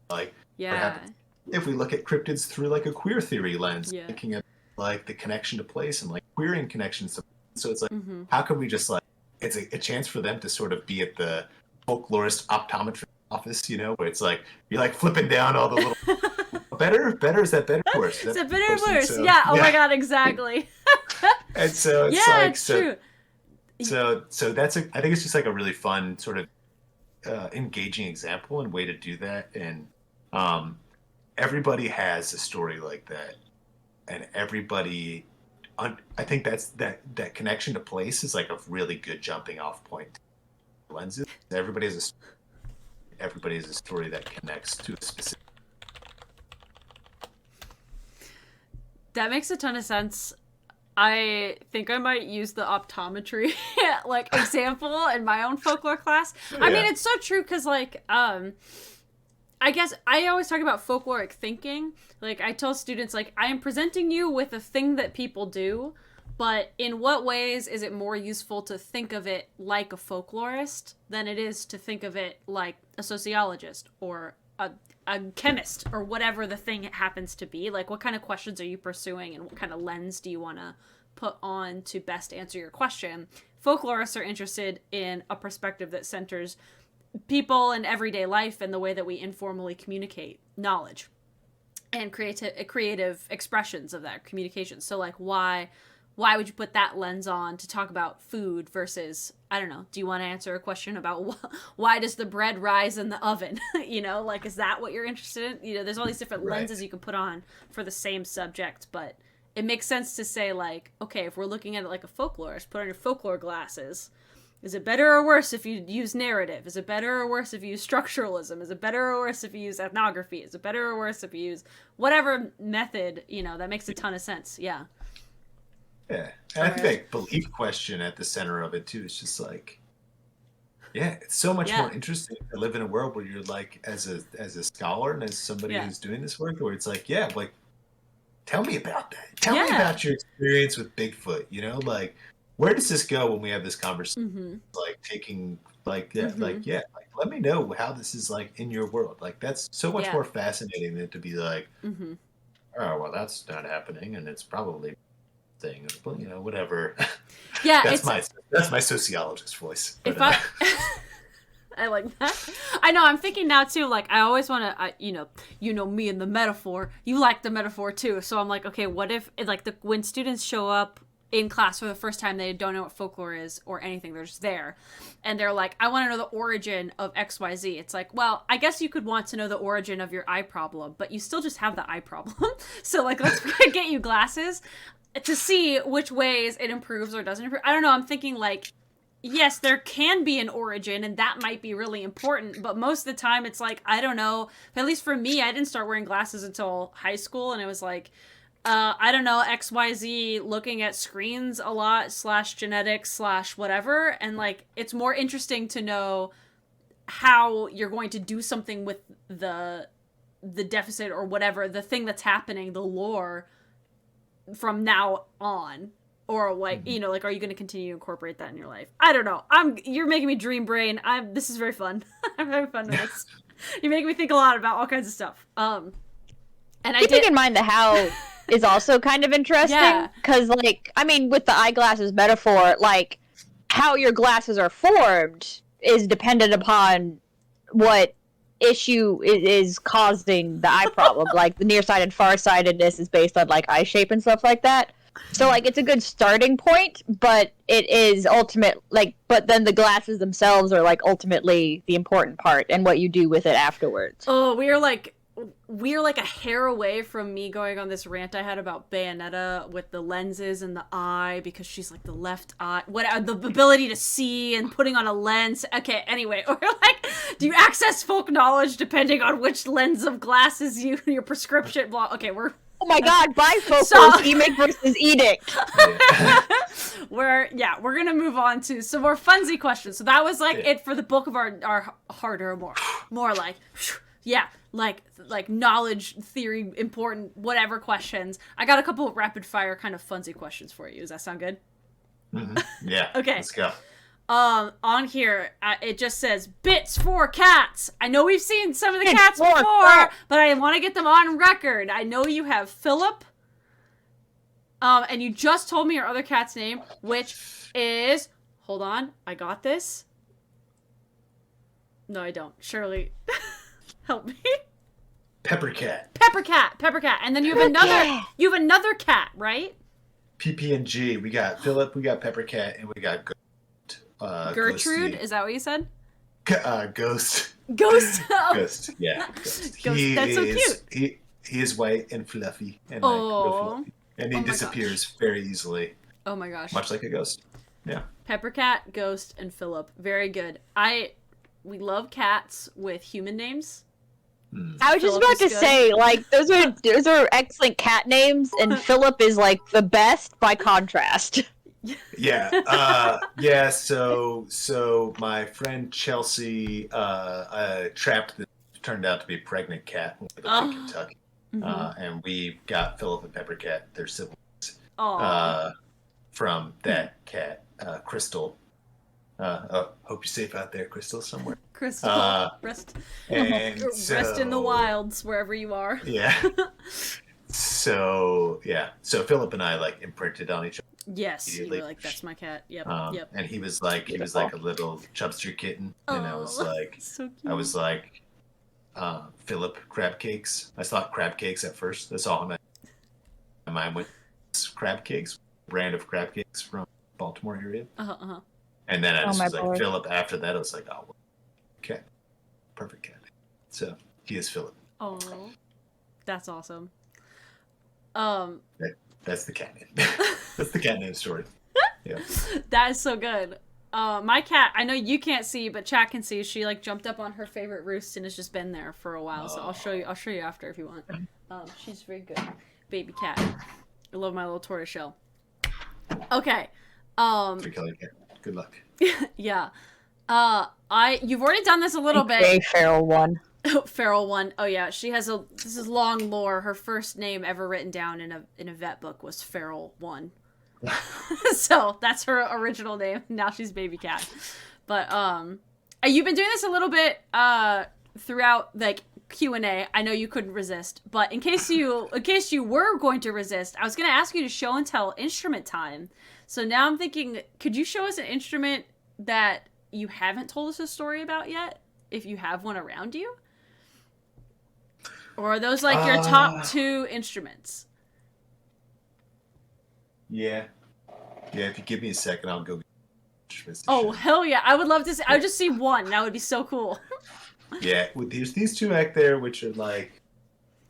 like what happens if we look at cryptids through like a queer theory lens, thinking of like the connection to place and like queering connections to So it's like, how can we just like, it's a chance for them to sort of be at the folklorist optometrist office, you know, where it's like, you're like flipping down all the little, better, is that better or worse? Is that better or worse? Yeah, oh my god, exactly. And so it's yeah, like, it's true. So that's, I think it's just like a really fun sort of engaging example and way to do that. And everybody has a story like that. And everybody, I think that's that connection to place is like a really good jumping off point. Lenses. Everybody has a story that connects to a specific. That makes a ton of sense. I think I might use the optometry like example in my own folklore class. I mean, it's so true because like I guess I always talk about folkloric thinking. Like I tell students like I am presenting you with a thing that people do, but in what ways is it more useful to think of it like a folklorist than it is to think of it like a sociologist or a chemist or whatever the thing happens to be? Like what kind of questions are you pursuing and what kind of lens do you want to put on to best answer your question? Folklorists are interested in a perspective that centers people and everyday life and the way that we informally communicate knowledge and creative expressions of that communication. So like why would you put that lens on to talk about food versus, I don't know, do you want to answer a question about why does the bread rise in the oven? You know, like, is that what you're interested in? You know, there's all these different lenses you can put on for the same subject, but it makes sense to say, like, okay, if we're looking at it like a folklorist, put on your folklore glasses. Is it better or worse if you use narrative? Is it better or worse if you use structuralism? Is it better or worse if you use ethnography? Is it better or worse if you use whatever method, you know, that makes a ton of sense. Yeah. Yeah, and I think that belief question at the center of it too is just like, yeah, it's so much more interesting to live in a world where you're like, as a scholar and as somebody who's doing this work, where it's like, yeah, like, tell me about that. Tell me about your experience with Bigfoot. You know, like, where does this go when we have this conversation? Like taking, like, like, let me know how this is like in your world. Like, that's so much more fascinating than to be like, oh, well, that's not happening, and it's probably. Thing, you know, whatever. Yeah, that's my sociologist voice. But, I like that. I know. I'm thinking now too. Like, I always want to, you know, me and the metaphor. You like the metaphor too. So I'm like, okay, what if, like, when students show up in class for the first time, they don't know what folklore is or anything. They're just there, and they're like, I want to know the origin of XYZ. It's like, well, I guess you could want to know the origin of your eye problem, but you still just have the eye problem. So like, let's get you glasses. To see which ways it improves or doesn't improve. I don't know, I'm thinking like, yes, there can be an origin and that might be really important, but most of the time it's like, I don't know, at least for me, I didn't start wearing glasses until high school, and it was like, I don't know, XYZ, looking at screens a lot, / genetics / whatever, and like, it's more interesting to know how you're going to do something with the deficit or whatever, the thing that's happening, the lore, from now on, or like, you know, like, are you going to continue to incorporate that in your life? I don't know. You're making me dream brain. This is very fun. I'm having fun with this. You're making me think a lot about all kinds of stuff. And keeping in mind the how is also kind of interesting, because like, I mean, with the eyeglasses metaphor, like, how your glasses are formed is dependent upon what issue is causing the eye problem. Like, the nearsighted, farsightedness is based on like eye shape and stuff like that. So like, it's a good starting point, but it is ultimate, like, but then the glasses themselves are like ultimately the important part and what you do with it afterwards. Oh, we're like a hair away from me going on this rant I had about Bayonetta with the lenses and the eye, because she's like the left eye, the ability to see and putting on a lens. Okay, anyway, or like, do you access folk knowledge depending on which lens of glasses your prescription blah. Okay, we're. Oh my god, bifocals, Emic versus Edict. We're gonna move on to some more funsy questions. So that was like it for the bulk of our harder, more like like knowledge, theory, important, whatever questions. I got a couple of rapid fire kind of funsy questions for you. Does that sound good? Yeah. Okay. Let's go. On here, it just says bits for cats. I know we've seen some of the cats before, but I want to get them on record. I know you have Philip, And you just told me your other cat's name, which is... Hold on. I got this. No, I don't. Shirley, help me. Pepper Cat. Pepper Cat. And then you have another cat, right? PP&G. We got Philip, we got Pepper Cat, and we got Gertrude? Ghosty. Is that what you said? Ghost. Ghost. Oh. Ghost. Yeah. Ghost. Ghost. That's so cute. He is white and fluffy and real fluffy. And he disappears very easily. Oh my gosh. Much like a ghost. Yeah. Pepper Cat, Ghost, and Philip. Very good. We love cats with human names. I was just about to say, like, those are excellent cat names, and Philip is like the best by contrast. Yeah. Yeah. So my friend Chelsea turned out to be a pregnant cat when we lived in Kentucky, and we got Philip and Pepper Cat, their siblings, from that cat, Crystal. Hope you're safe out there, Crystal, somewhere. Crystal, rest in the wilds wherever you are. Yeah. So Philip and I like imprinted on each other. Yes, you were like, that's my cat. Yep. And he was like a little chubster kitten, and I was like, so cute. I was like, Philip crab cakes. I thought crab cakes at first. That's all my mind went. Crab cakes, brand of crab cakes from Baltimore area. And then I was like, Philip. After that, I was like, oh, cat, perfect cat. So he is Philip. Oh, that's awesome. That's the cat name. That's the cat name story. Yeah. That is so good. My cat, I know you can't see, but chat can see. She like jumped up on her favorite roost and has just been there for a while. So I'll show you after if you want. She's very good, baby cat. I love my little tortoiseshell. Okay. Good luck. Yeah. You've already done this a little bit. A feral one. Feral one. Oh yeah, this is long lore. Her first name ever written down in a vet book was Feral One. So that's her original name. Now she's Baby Cat. But you've been doing this a little bit throughout like Q&A. I know you couldn't resist, but in case you were going to resist, I was going to ask you to show and tell instrument time. So now I'm thinking, could you show us an instrument that you haven't told us a story about yet, if you have one around you? Or are those like your top 2 instruments? Yeah. Yeah, if you give me a second, I'll go. Oh, hell yeah. I would love to see. I would just see one. That would be so cool. Yeah, there's these 2 back there, which are like,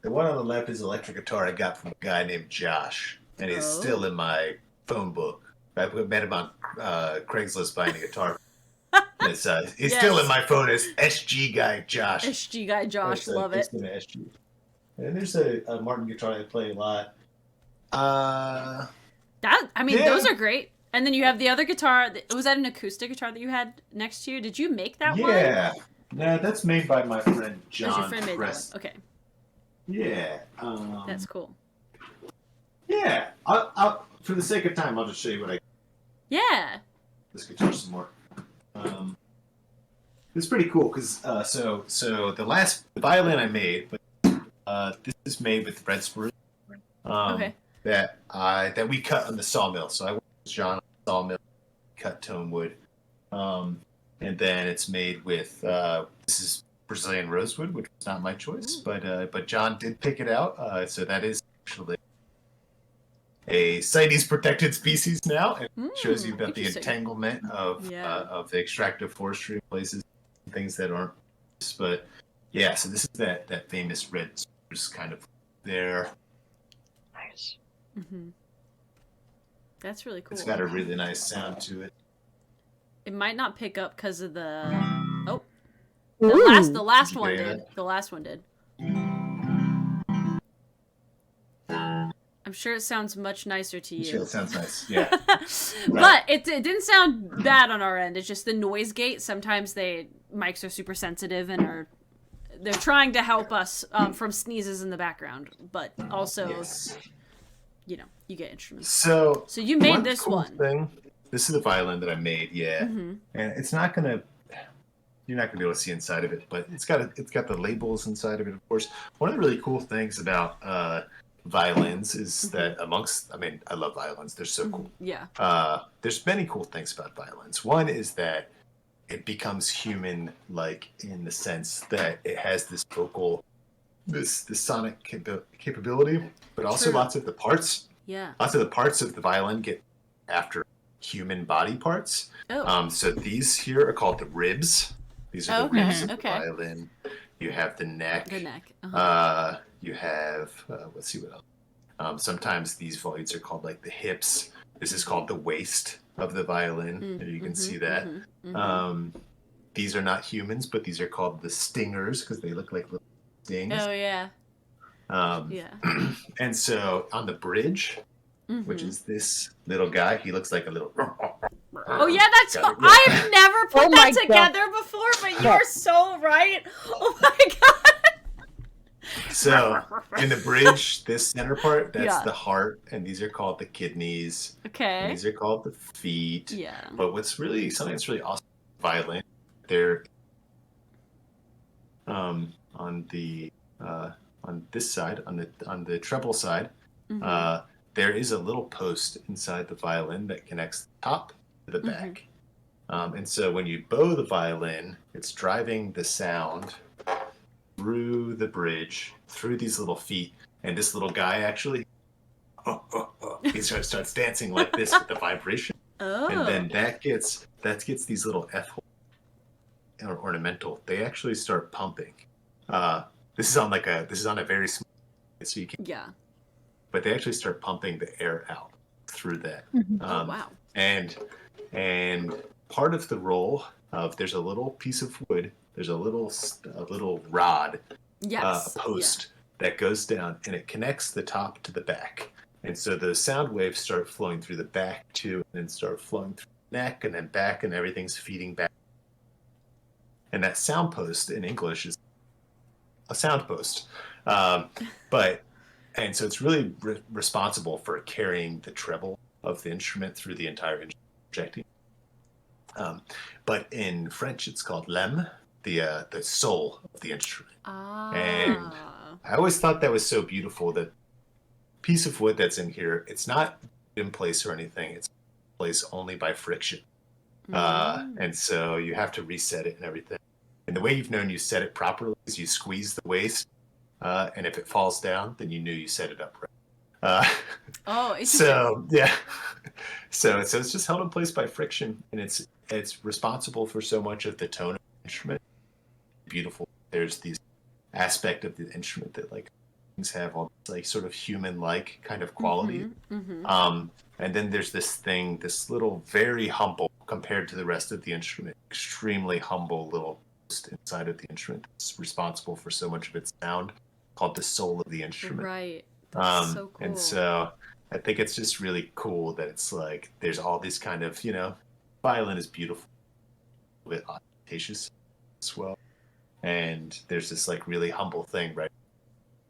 the one on the left is an electric guitar I got from a guy named Josh, and he's still in my phone book. I met him on Craigslist buying a guitar. He's still in my phone as SG Guy Josh. SG Guy Josh, love it. SG. And there's a Martin guitar I play a lot. Those are great. And then you have the other guitar. Was that an acoustic guitar that you had next to you? Did you make that one? Yeah. No, that's made by my friend John. Your friend made that one. Okay. Yeah. That's cool. Yeah. I'll for the sake of time, I'll just show you what I. Yeah. This guitar some more. It's pretty cool because so the violin I made, but this is made with red spruce. Okay. That we cut on the sawmill. So I went with John on the sawmill, cut tone wood, and then it's made with this is Brazilian rosewood, which was not my choice, but John did pick it out. So that is actually a CITES protected species now. It shows you about the entanglement of the extractive forestry in places, things that aren't. But yeah, so this is that famous red spruce kind of there. Nice. Mm-hmm. That's really cool. It's got a really nice sound to it. It might not pick up because of the the last one did. The last one did. I'm sure it sounds much nicer to you. I'm sure it sounds nice, yeah. But it didn't sound bad on our end. It's just the noise gate. Sometimes mics are super sensitive and they're trying to help us from sneezes in the background, but also, you get instruments. So you made this cool one. This is the violin that I made, and it's not gonna. You're not gonna be able to see inside of it, but it's got the labels inside of it. Of course, one of the really cool things about violins is that I love violins. They're so cool. Yeah. There's many cool things about violins. One is that it becomes human-like in the sense that it has this this sonic capability, but also True. lots of the parts of the violin get after human body parts. Oh. So these here are called the ribs. These are the Okay, ribs of okay. the violin. You have the neck. The neck. You have, let's see what else. Sometimes these voids are called like the hips. This is called the waist of the violin. You can see that. These are not humans, but these are called the stingers because they look like little stings. Oh, yeah. And so on the bridge, which is this little guy, he looks like a little... Oh, yeah, that's... I've never put that together before, but you're so right. Oh, my God. So, in the bridge, this center part, that's the heart, and these are called the kidneys. Okay. And these are called the feet. Yeah. But something that's really awesome about violin, they're on this side, on the treble side, there is a little post inside the violin that connects the top to the back. And so when you bow the violin, it's driving the sound through the bridge, through these little feet, and this little guy actually, he starts dancing like this with the vibration, and then that gets these little F or ornamental. They actually start pumping. This is on a very small, so you can but they actually start pumping the air out through that. Oh wow! And part of the roll of there's a little piece of wood. There's a little rod, a post that goes down, and it connects the top to the back. And so the sound waves start flowing through the back too, and then start flowing through the neck and then back, and everything's feeding back. And that sound post in English is a sound post, and so it's really responsible for carrying the treble of the instrument through the entire instrument projecting. But in French, it's called l'âme, the soul of the instrument. And I always thought that was so beautiful, that piece of wood that's in here, it's not in place or anything. It's in place only by friction. And so you have to reset it and everything. And the way you've known you set it properly is you squeeze the waist, and if it falls down, then you knew you set it up right. So yeah, so it's just held in place by friction, and it's responsible for so much of the tone of the instrument. Beautiful. There's these aspect of the instrument that like things have all like sort of human-like kind of quality. And then there's this little very humble compared to the rest of the instrument, extremely humble little post inside of the instrument that's responsible for so much of its sound, called the soul of the instrument. Right. That's so cool. And so I think it's just really cool that it's like there's all these kind of, violin is beautiful, a bit ostentatious as well. And there's this like really humble thing, right,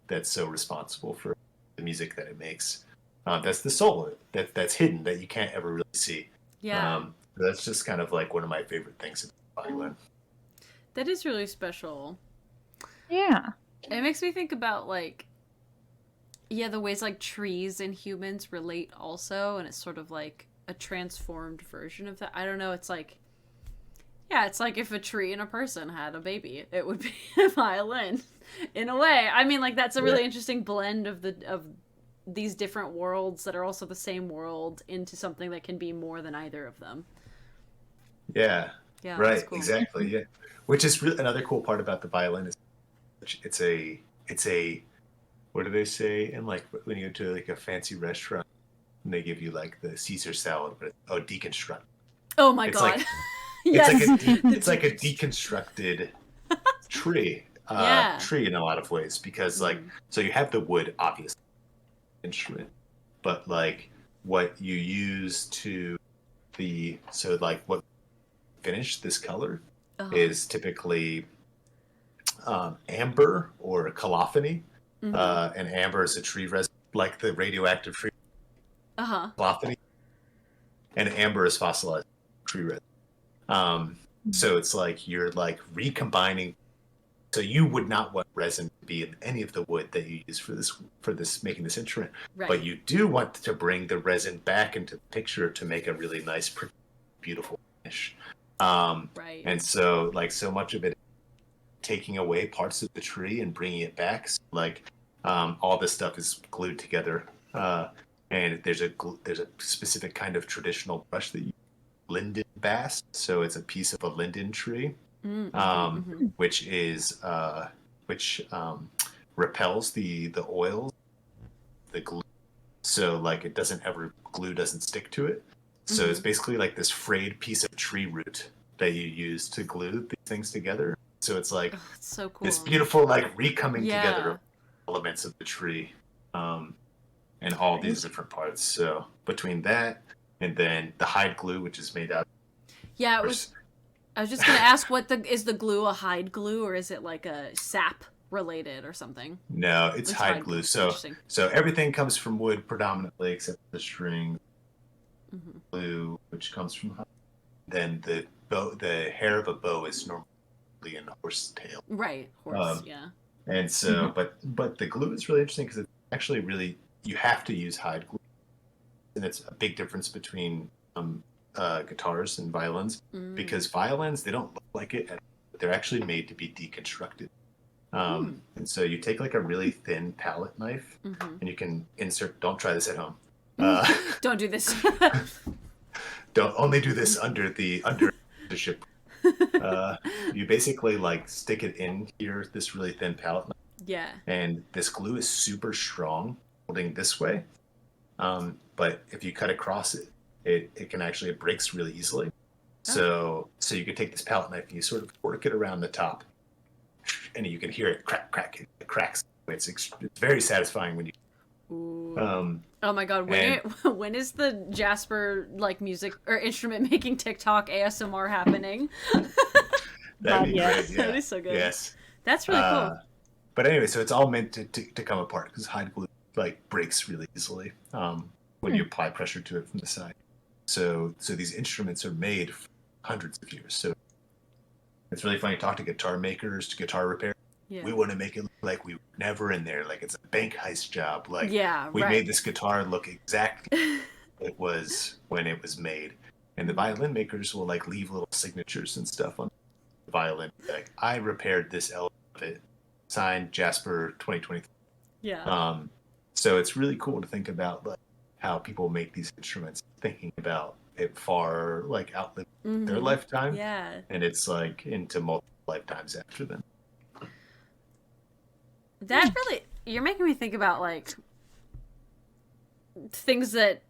that's so responsible for the music that it makes. That's the soul of it, that's hidden, that you can't ever really see. Yeah. That's just kind of like one of my favorite things about violin. That is really special. Yeah. It makes me think about like, the ways like trees and humans relate also, and it's sort of like a transformed version of that. I don't know, it's like, it's like if a tree and a person had a baby, it would be a violin, in a way. I mean, like, that's a really interesting blend of these different worlds that are also the same world into something that can be more than either of them. Yeah, right, cool. Exactly, yeah. Which is really another cool part about the violin is it's a what do they say in like when you go to like a fancy restaurant and they give you like the Caesar salad, but deconstruct. Oh my god. Like, it's like a deconstructed tree in a lot of ways, because like so you have the wood obviously instrument, but like what you use what finish this color is typically amber or colophony. And amber is a tree resin, like the radioactive tree. Colophony. And amber is fossilized tree resin. So it's like you're like recombining So you would not want resin to be in any of the wood that you use for this making this instrument. Right. But you do want to bring the resin back into the picture to make a really nice, beautiful finish. Right. And so like so much of it, taking away parts of the tree and bringing it back. So, like all this stuff is glued together. And there's a specific kind of traditional brush that you linden bast. So it's a piece of a linden tree, which repels the oils, the glue. So like glue doesn't stick to it. So it's basically like this frayed piece of tree root that you use to glue these things together. So it's like it's so cool. This beautiful like recoming together of elements of the tree. And all these different parts. So between that and then the hide glue, which is made out. Yeah, I was just gonna ask, is the glue a hide glue or is it like a sap related or something? No, it's hide glue. So everything comes from wood predominantly, except the string glue, which comes from hide. Then the hair of a bow is normally in horse tail. Right, horse. Yeah. And so, but the glue is really interesting because it's actually really. You have to use hide glue, and it's a big difference between guitars and violins because violins, they don't look like it, but they're actually made to be deconstructed. And so you take like a really thin palette knife and you can insert. Don't try this at home. Don't do this. Don't only do this under the ship. You basically like stick it in here, this really thin palette knife. Yeah. And this glue is super strong. Holding this way, but if you cut across it can actually, it breaks really easily. So you could take this palette knife and you sort of work it around the top, and you can hear it crack. It cracks. It's very satisfying when you. Ooh. Oh my god! When is the Jasper like music or instrument making TikTok ASMR happening? That'd be great. Yeah. That is so good. Yes, that's really cool. But anyway, so it's all meant to come apart because hide glue like breaks really easily when you apply pressure to it from the side. So these instruments are made for hundreds of years. So it's really funny to talk to guitar makers, to guitar repairers. Yeah. We want to make it look like we were never in there, like it's a bank heist job. Like we made this guitar look exactly it was when it was made. And the violin makers will like leave little signatures and stuff on the violin. Like I repaired this element of it. Signed Jasper 2023. Yeah. So it's really cool to think about like how people make these instruments, thinking about it far like outliving their lifetime. Yeah. And it's like into multiple lifetimes after them. That really, you're making me think about like things that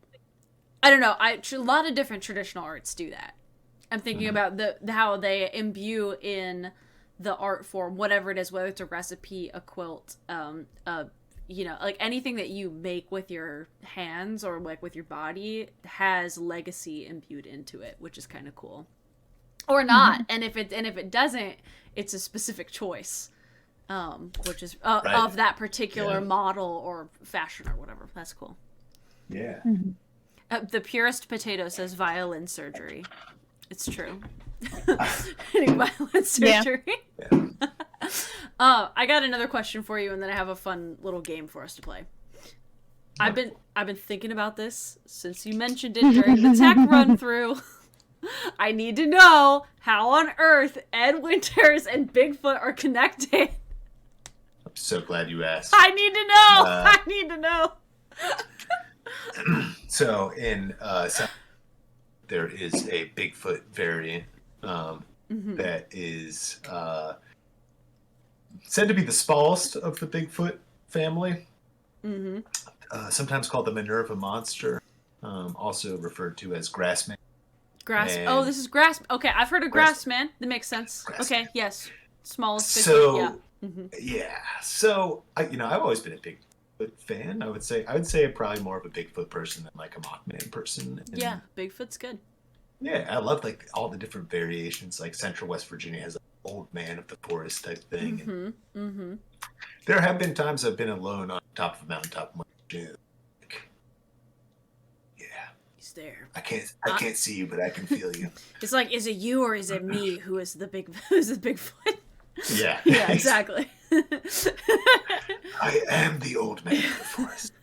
I don't know. A lot of different traditional arts do that. I'm thinking about how they imbue in the art form, whatever it is, whether it's a recipe, a quilt, like anything that you make with your hands or like with your body has legacy imbued into it, which is kind of cool. Or not, and if it doesn't, it's a specific choice, which is of that particular model or fashion or whatever. That's cool. Yeah. The Purest Potato says violin surgery. It's true. Violin surgery. Yeah. I got another question for you, and then I have a fun little game for us to play. I've been thinking about this since you mentioned it during the tech run through. I need to know how on earth Ed Winters and Bigfoot are connected. I'm so glad you asked. I need to know. I need to know. So in there is a Bigfoot variant that is said to be the smallest of the Bigfoot family. Sometimes called the Minerva monster, also referred to as Grassman. This is Grass. Okay, I've heard of Grassman. That makes sense. Okay, yes, smallest Bigfoot. So yeah, so I've always been a Bigfoot fan. I would say I'm probably more of a Bigfoot person than like a Mothman person. And, yeah, Bigfoot's good. Yeah, I love like all the different variations. Like Central West Virginia has an old man of the forest type thing. There have been times I've been alone on top of a mountaintop in Virginia. He's there. I can't see you, but I can feel you. It's like, is it you or is it me who's the Bigfoot? Yeah. Yeah, exactly. I am the old man of the forest.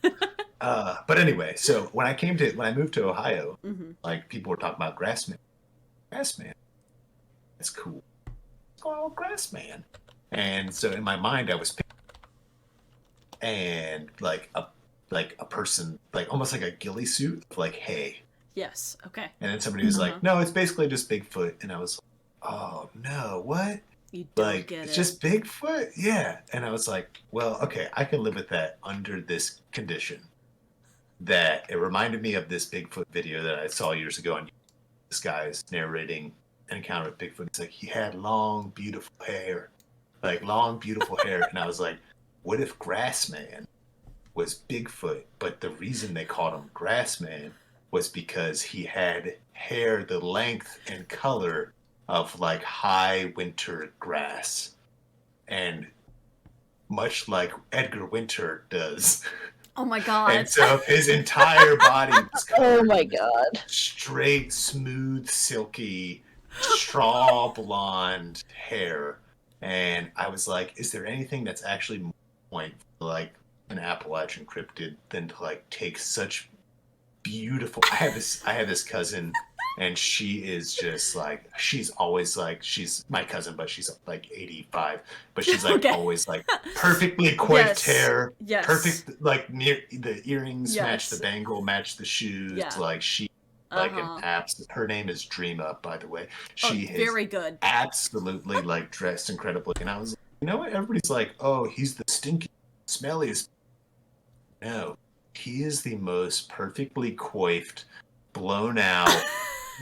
But anyway, so when I moved to Ohio, like people were talking about Grassman. Grassman, that's cool. It's called Grassman. And so in my mind, I was and like a person, like almost like a ghillie suit of like hay. Yes. Okay. And then somebody was like, "No, it's basically just Bigfoot." And I was like, "Oh no, what? You don't Like get it's it. just Bigfoot?" Yeah. And I was like, "Well, okay, I can live with that under this condition." That it reminded me of this Bigfoot video that I saw years ago, and this guy's narrating an encounter with Bigfoot. It's like he had long, beautiful hair, and I was like, what if Grassman was Bigfoot, but the reason they called him Grassman was because he had hair the length and color of like high winter grass, and much like Edgar Winter does. Oh my god. And so his entire body was covered Oh my god. straight, smooth, silky, straw blonde hair. And I was like, is there anything that's actually more point for like an Appalachian cryptid than to like take such beautiful I have this cousin, and she is just like, she's always like, she's my cousin, but she's like 85, but she's like always like perfectly coiffed hair, perfect, like near the earrings match the bangle, match the shoes, like she like an apps. Her name is Dreama, by the way. She is very good, absolutely like dressed incredibly, and I was like, you know what, everybody's like, oh, he's the stinky smelliest. No, he is the most perfectly coiffed, blown out,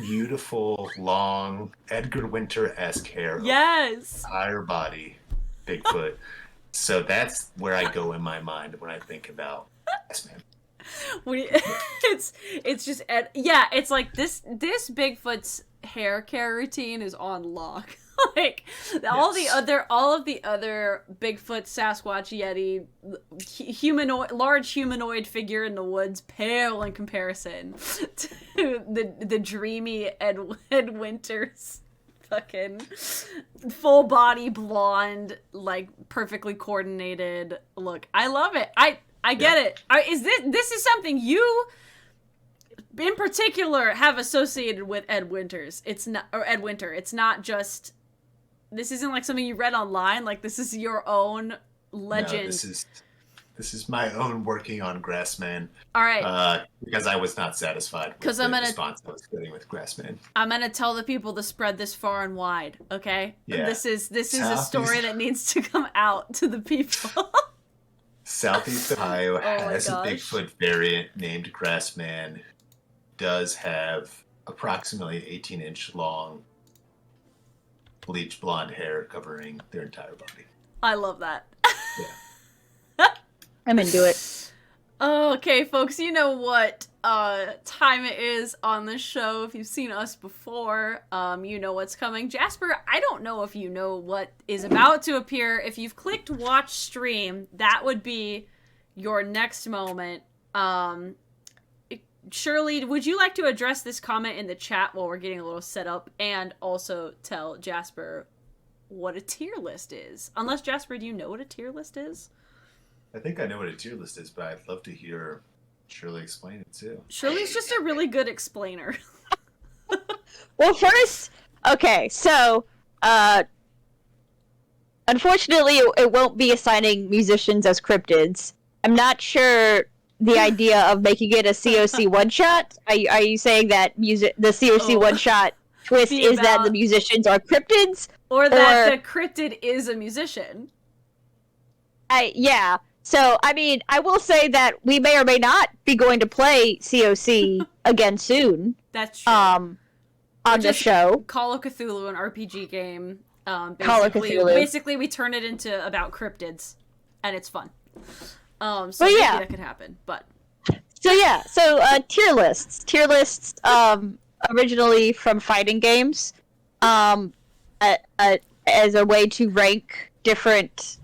beautiful, long, Edgar Winter-esque hair. Yes. Entire body, Bigfoot. So that's where I go in my mind when I think about this man. It's just it's like this Bigfoot's hair care routine is on lock. Like all of the other Bigfoot, Sasquatch, Yeti, large humanoid figure in the woods pale in comparison to the dreamy Ed Winters fucking full body blonde, like perfectly coordinated look. I love it. I get it. This is something you in particular have associated with Ed Winters. It's not, or Ed Winter. It's not just, this isn't like something you read online. Like, this is your own legend. No, this is my own working on Grassman. All right. Because I was not satisfied with the response I was getting with Grassman. I'm gonna tell the people to spread this far and wide. Okay. Yeah. This is a story that needs to come out to the people. Southeast Ohio has a Bigfoot variant named Grassman. Does have approximately 18-inch long bleach blonde hair covering their entire body. I love that. Yeah. I'm into it. Okay, folks, you know what time it is on the show. If you've seen us before, you know what's coming. Jasper, I don't know if you know what is about to appear. If you've clicked watch stream, that would be your next moment. Shirley, would you like to address this comment in the chat while we're getting a little set up, and also tell Jasper what a tier list is? Unless, Jasper, do you know what a tier list is? I think I know what a tier list is, but I'd love to hear Shirley explain it too. Shirley's just a really good explainer. Well, first, okay, so, unfortunately, it won't be assigning musicians as cryptids. I'm not sure the idea of making it a COC one-shot. Are you saying that the COC one-shot twist is that the musicians are cryptids? Or that the cryptid is a musician? Yeah. So, I mean, I will say that we may or may not be going to play COC again soon. That's true. On the show. Call of Cthulhu, an RPG game. Call of Cthulhu. Basically, we turn it into about cryptids, and it's fun. So maybe that could happen, but... So tier lists. Tier lists, originally from fighting games, as a way to rank different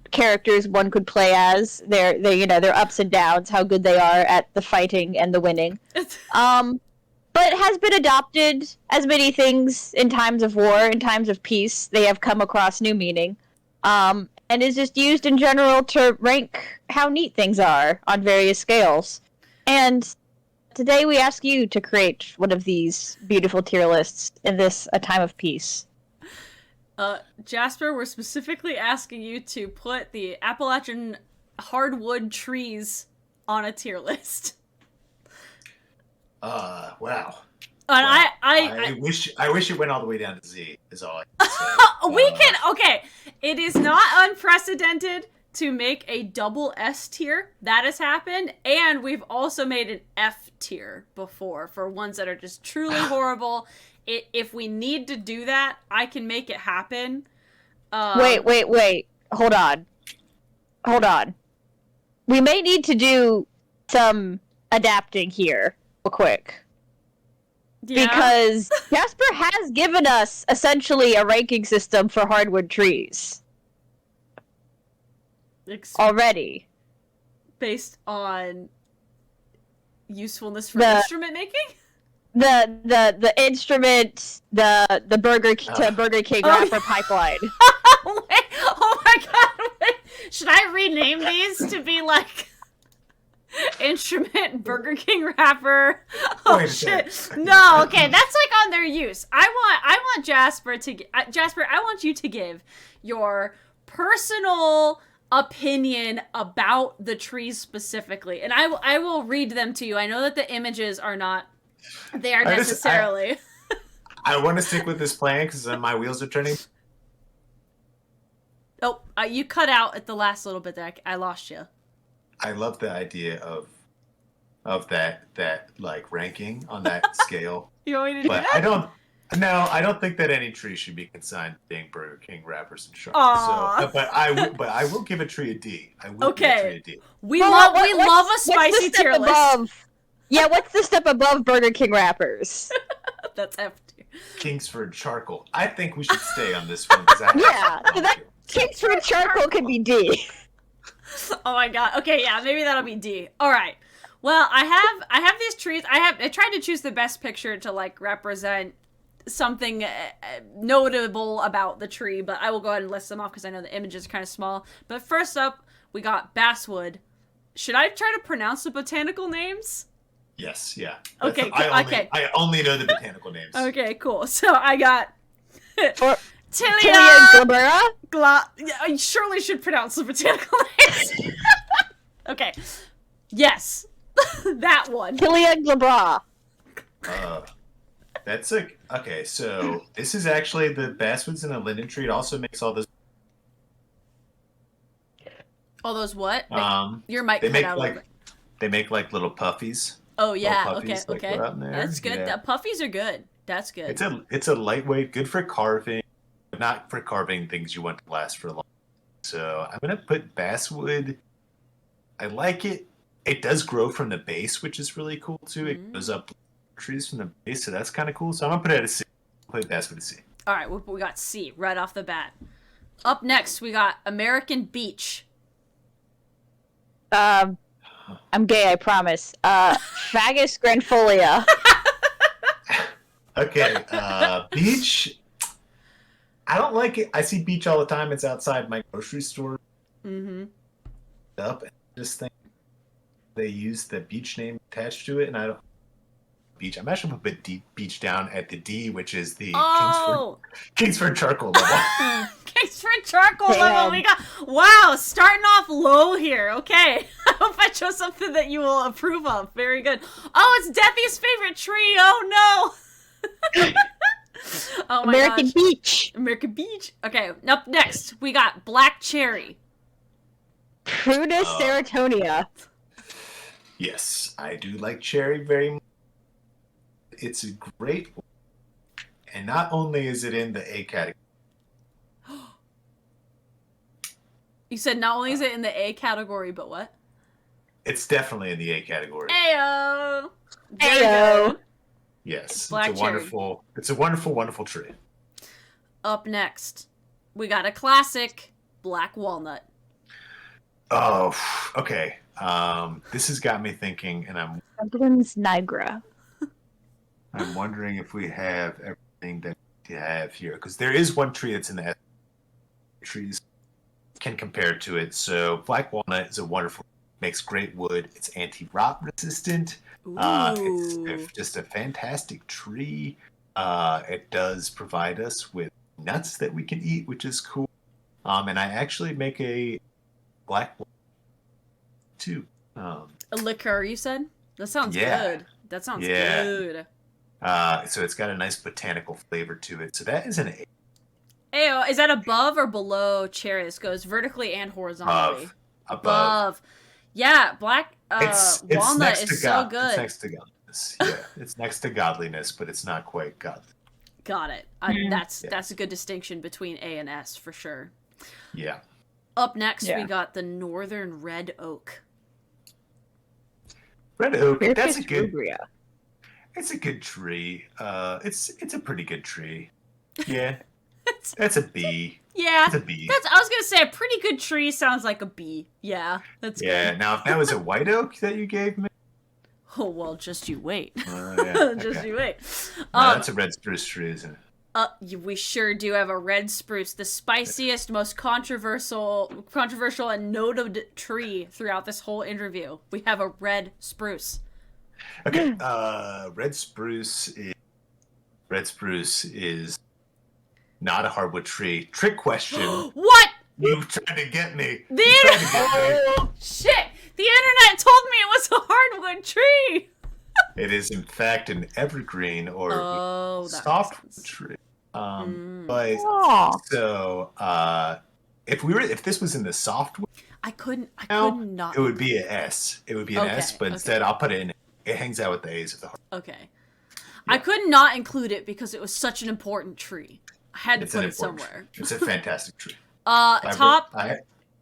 characters one could play as, their ups and downs, how good they are at the fighting and the winning. but has been adopted as many things in times of war, in times of peace. They have come across new meaning, and is just used in general to rank how neat things are on various scales. And today we ask you to create one of these beautiful tier lists in this a time of peace. Jasper, we're specifically asking you to put the Appalachian hardwood trees on a tier list. Wow. And Wow. I wish it went all the way down to Z. Is all I can say. we can. Okay, it is not unprecedented to make a double S tier. That has happened, and we've also made an F tier before for ones that are just truly horrible. If we need to do that, I can make it happen. Wait. Hold on. We may need to do some adapting here real quick. Yeah. Because Jasper has given us essentially a ranking system for hardwood trees already. Based on usefulness for instrument making? The instrument, the Burger King wrapper pipeline. Wait, oh my god, wait. Should I rename these to be like instrument Burger King wrapper? Oh shit. No, okay, that's like on their use. I want Jasper to Jasper, I want you to give your personal opinion about the trees specifically. And I will read them to you. I know that the images are not there necessarily. I want to stick with this plan because my wheels are turning. Oh, you cut out at the last little bit there. I lost you. I love the idea of that like ranking on that scale. You want me to do But that? I don't think that any tree should be consigned to being Burger King wrappers and sharks. Aww. So, but I will give a tree a D. I will give a tree a D. We love a spicy tier list. Yeah, what's the step above Burger King wrappers? That's F tier. Kingsford charcoal. I think we should stay on this one. Kingsford charcoal could be D. Oh my god. Okay, yeah, maybe that'll be D. All right. Well, I have these trees. I tried to choose the best picture to like represent something notable about the tree, but I will go ahead and list them off because I know the image is kind of small. But first up, we got basswood. Should I try to pronounce the botanical names? Yes, yeah. Okay, I only know the botanical names. Okay, cool. So I got Tilia glabera? I surely should pronounce the botanical names. Okay. Yes. That one. Tilia glabera. Okay, so this is actually the basswoods and a linden tree. It also makes all those. All those what? Your mic cut out a little bit. They make like little puffies. Oh yeah, puffies, okay. That's good. Yeah. The puffies are good. That's good. It's a lightweight, good for carving, but not for carving things you want to last for long. So I'm gonna put basswood. I like it. It does grow from the base, which is really cool too. It goes up trees from the base, so that's kind of cool. So I'm gonna put it at a C. I'll put basswood at C. All right, we got C right off the bat. Up next, we got American Beech. I'm gay, I promise. Fagus grandfolia. Okay, beech. I don't like it. I see beech all the time. It's outside my grocery store. Mm-hmm. Up and just think they use the beech name attached to it, and I don't. Beech. I'm actually gonna put beech down at the D, which is the Kingsford charcoal level. Kingsford charcoal level. We got starting off low here. Okay, I hope I chose something that you will approve of. Very good. Oh, it's Deathy's favorite tree. Oh no. Oh my American gosh. Beech. American Beech. Okay, up next we got black cherry. Prunus serotonia. Yes, I do like cherry very much. It's a great, and not only is it in the A category. You said not only is it in the A category, but what? It's definitely in the A category. Ayo. Ayo. Yes, Black it's a wonderful. It's a wonderful, wonderful tree. Up next, we got a classic black walnut. Oh, okay. This has got me thinking, and I'm. Dublin's Niagara. I'm wondering if we have everything that we have here, because there is one tree that's in the trees can compare to it. So black walnut is a wonderful, makes great wood. It's anti-rot resistant. It's just a fantastic tree. It does provide us with nuts that we can eat, which is cool. And I actually make a black walnut too. A liqueur, you said? That sounds good. That sounds good. So it's got a nice botanical flavor to it. So that is an A. Ayo, is that above or below cherry? This goes vertically and horizontally. Above. Yeah, black it's walnut is so good. It's next to godliness. Yeah, it's next to godliness, but it's not quite godly. Got it. That's a good distinction between A and S for sure. Yeah. Up next, we got the northern red oak. Red oak. That's a good. It's a good tree. It's a pretty good tree. Yeah. That's a B. Yeah. It's a B. I was gonna say a pretty good tree sounds like a B. Yeah. That's good. Yeah. Now if that was a white oak that you gave me. Oh well, just you wait. Just you wait. No, that's a red spruce tree, isn't it? We sure do have a red spruce, the spiciest, most controversial and noted tree throughout this whole interview. We have a red spruce. Okay. Red spruce is not a hardwood tree. Trick question. What? You tried to get me. Shit! The internet told me it was a hardwood tree. It is in fact an evergreen or softwood tree. If this was in the softwood, I couldn't not. It would be an S. It would be an S, but instead I'll put it in. It hangs out with the A's of the heart. Okay. Yeah. I could not include it because it was such an important tree. I had to put it somewhere. It's a fantastic tree.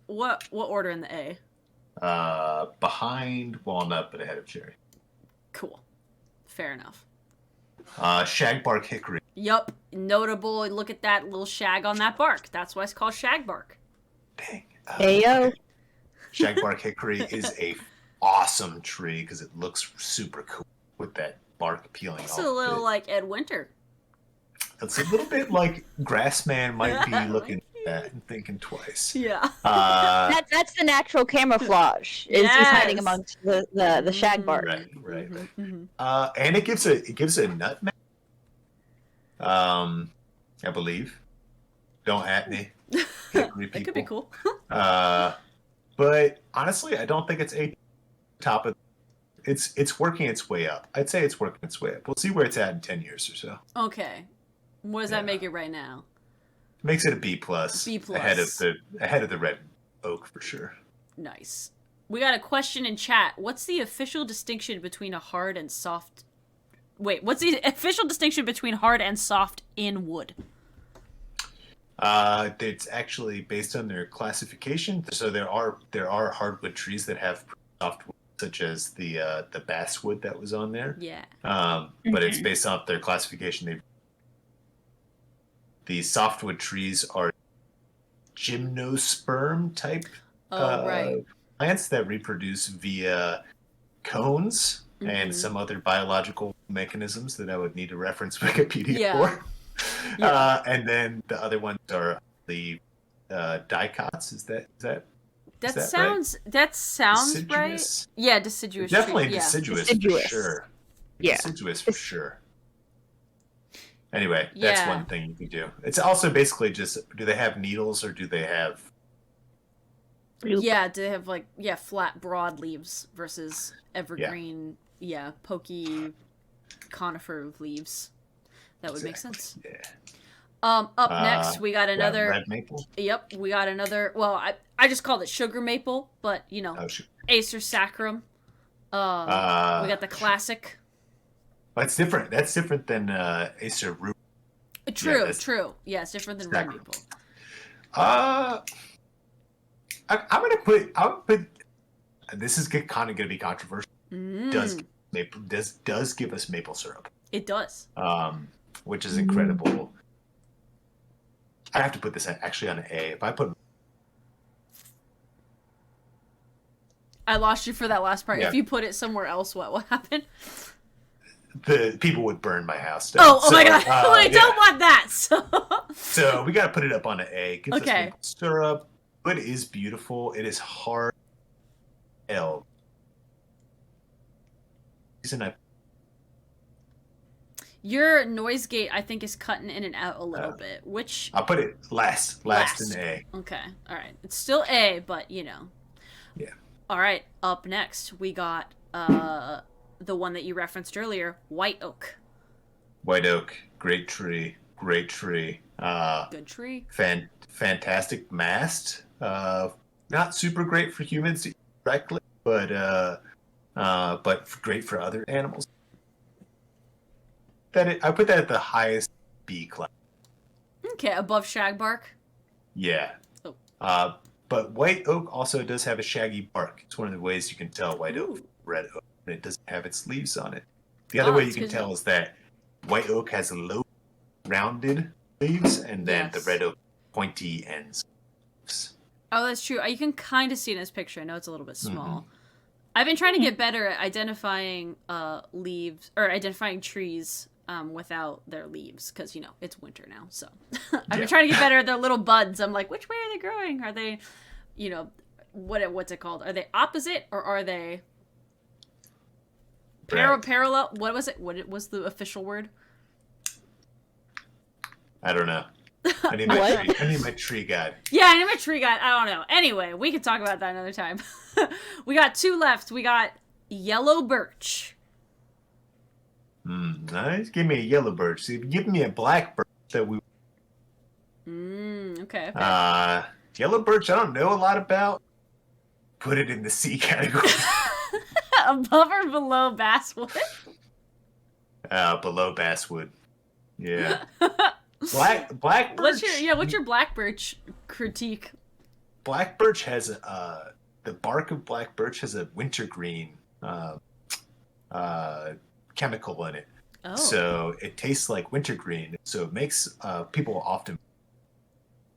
What order in the A? Behind walnut, but ahead of cherry. Cool. Fair enough. Shagbark hickory. Yup. Notable. Look at that little shag on that bark. That's why it's called shagbark. Dang. Heyo. Shagbark hickory is a awesome tree because it looks super cool with that bark peeling off. It's a little like Ed Winter. It's a little bit like Grassman might be looking at that and thinking twice. Yeah. That's the natural camouflage. He's hiding amongst the shagbark. Right. And it gives a nutmeg. I believe. Don't at me. It could be cool. But honestly, I don't think it's a top of. It's working its way up. I'd say it's working its way up. We'll see where it's at in 10 years or so. Okay. What does that make it right now? Makes it a B plus. B plus. Ahead of the red oak for sure. Nice. We got a question in chat. What's the official distinction between a hard and soft? Wait, what's the official distinction between hard and soft in wood? It's actually based on their classification. So there are hardwood trees that have soft wood, such as the basswood that was on there. Yeah. But it's based off their classification. The softwood trees are gymnosperm type plants that reproduce via cones and some other biological mechanisms that I would need to reference Wikipedia for. And then the other ones are the dicots. Is that sounds right? That sounds deciduous? Right. Yeah, deciduous. Definitely tree. deciduous for sure. Yeah. Deciduous for sure. Anyway, that's one thing you can do. It's also basically just, do they have needles or do they have... Yeah, do they have flat, broad leaves versus evergreen, pokey conifer leaves? That would make sense. Yeah. Up next, we got another... Red maple? Yep, we got another... Well, I just called it sugar maple, but, Acer sacrum. We got the classic... That's different. That's different than Acer Rue. True. Yeah, it's different than red maple. I'm gonna put. This is kind of gonna be controversial. Does give us maple syrup? It does. Which is incredible. I have to put this actually on an A. If I put. I lost you for that last part. Yeah. If you put it somewhere else, what will happen? the people would burn my house down. Oh my god! I don't want that. So we got to put it up on an A. Gives us Okay. maple syrup. Wood is beautiful. It is hard. L. Your noise gate, I think, is cutting in and out a little bit. Which I'll put it last in A. Okay, all right. It's still A, but you know. Yeah. All right. Up next, we got the one that you referenced earlier, white oak. White oak, great tree. Good tree. Fantastic mast. Not super great for humans to eat directly, but great for other animals. I put that at the highest B class. Okay, above shagbark. Yeah. Oh. But white oak also does have a shaggy bark. It's one of the ways you can tell white oak from red oak, and it doesn't have its leaves on it. The other way you can tell is that white oak has low, rounded leaves, and then the red oak pointy ends. Oh, that's true. You can kind of see in this picture. I know it's a little bit small. I've been trying to get better at identifying leaves or identifying trees without their leaves because, you know, it's winter now. So I've been trying to get better at their little buds. I'm like, which way are they growing? Are they, you know, what's it called? Are they opposite or are they parallel? What was it? What was the official word? I don't know. I need my tree guide. Yeah, I need my tree guide. I don't know. Anyway, we can talk about that another time. We got two left. We got yellow birch. Nice. Give me a yellow birch. See, give me a black birch that we. Okay. Yellow birch. I don't know a lot about. Put it in the C category. Above or below basswood? Below basswood. Yeah. Black birch. What's your black birch critique? Black birch has the bark of black birch has a wintergreen chemical in it. Oh. So it tastes like wintergreen. So it makes people often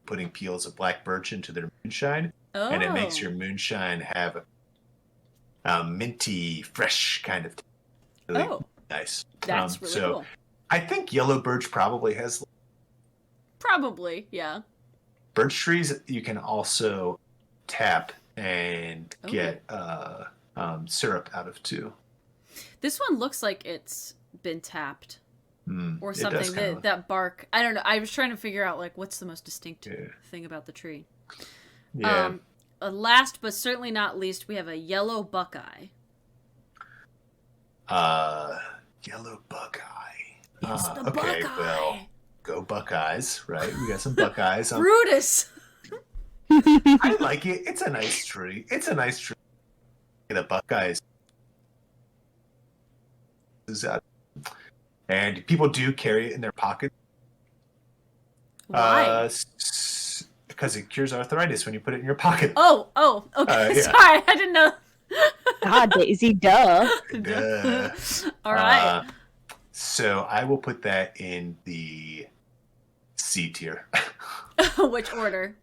putting peels of black birch into their moonshine, and it makes your moonshine have a minty, fresh kind of taste. Really nice. That's really cool. I think yellow birch probably has. Probably, yeah. Birch trees you can also tap and get syrup out of too. This one looks like it's been tapped or something. That bark. I don't know. I was trying to figure out like what's the most distinct thing about the tree. Yeah. Last but certainly not least, we have a yellow buckeye. Yellow buckeye. It's the okay, buckeye. Well, go Buckeyes, right? We got some Buckeyes. Brutus. I like it. It's a nice tree. The Buckeyes. And people do carry it in their pocket. Why? Because it cures arthritis when you put it in your pocket. Oh, okay. Sorry, I didn't know. Ah, Daisy, duh. All right. So I will put that in the C tier. Which order?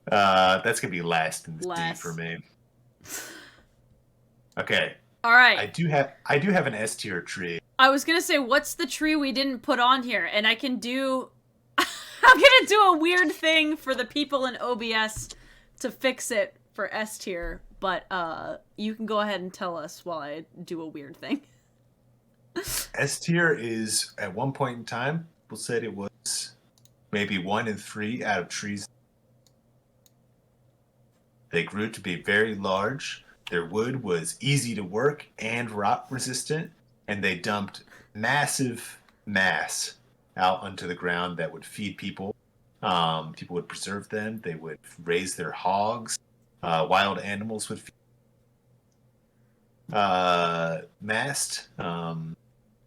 That's gonna be last in the D for me. Okay. All right. I do have an S tier tree. I was gonna say, what's the tree we didn't put on here? And I can do. I'm gonna do a weird thing for the people in OBS to fix it for S tier, but you can go ahead and tell us while I do a weird thing. S tier is at one point in time, people said it was maybe 1 in 3 out of trees. They grew to be very large. Their wood was easy to work and rot resistant, and they dumped massive mass out onto the ground that would feed people. People would preserve them. They would raise their hogs. Wild animals would feed. Mast.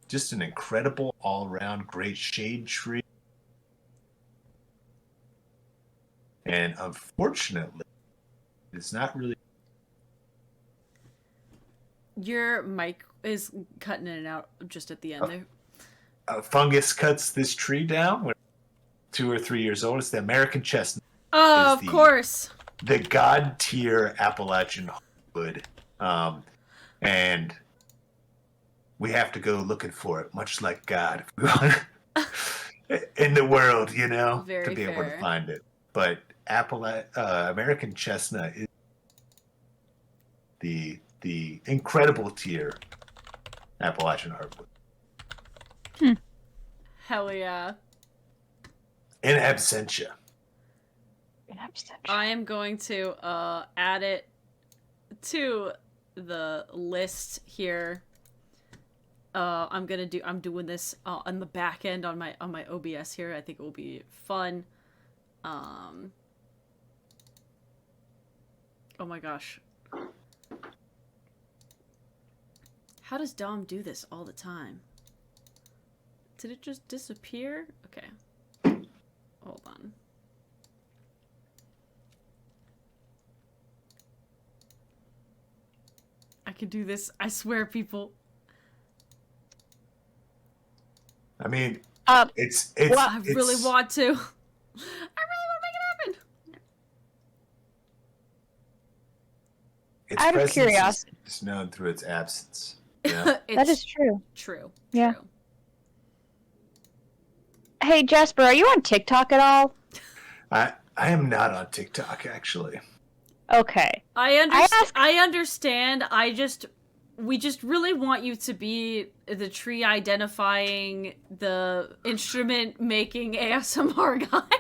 Just an incredible all-around great shade tree. And unfortunately, it's not really. Your mic is cutting in and out just at the end there. Fungus cuts this tree down when 2 or 3 years old. It's the American chestnut. Oh, of course. The god tier Appalachian hardwood. And we have to go looking for it, much like God in the world, you know, Very to be able to fair. find it. But American chestnut is the incredible tier Appalachian hardwood. Hell yeah. In absentia. I am going to add it to the list here. I'm doing this on the back end on my OBS here. I think it will be fun. Oh my gosh. How does Dom do this all the time? Did it just disappear? Okay. Hold on. I can do this. I swear, people. I mean, it's I really want to. I really want to make it happen. Its Out of presence curiosity. is known through its absence. You know? That is true. True. Yeah. True. Hey, Jasper, are you on TikTok at all? I am not on TikTok, actually. Okay. I understand. We just really want you to be the tree identifying, the instrument making ASMR guy.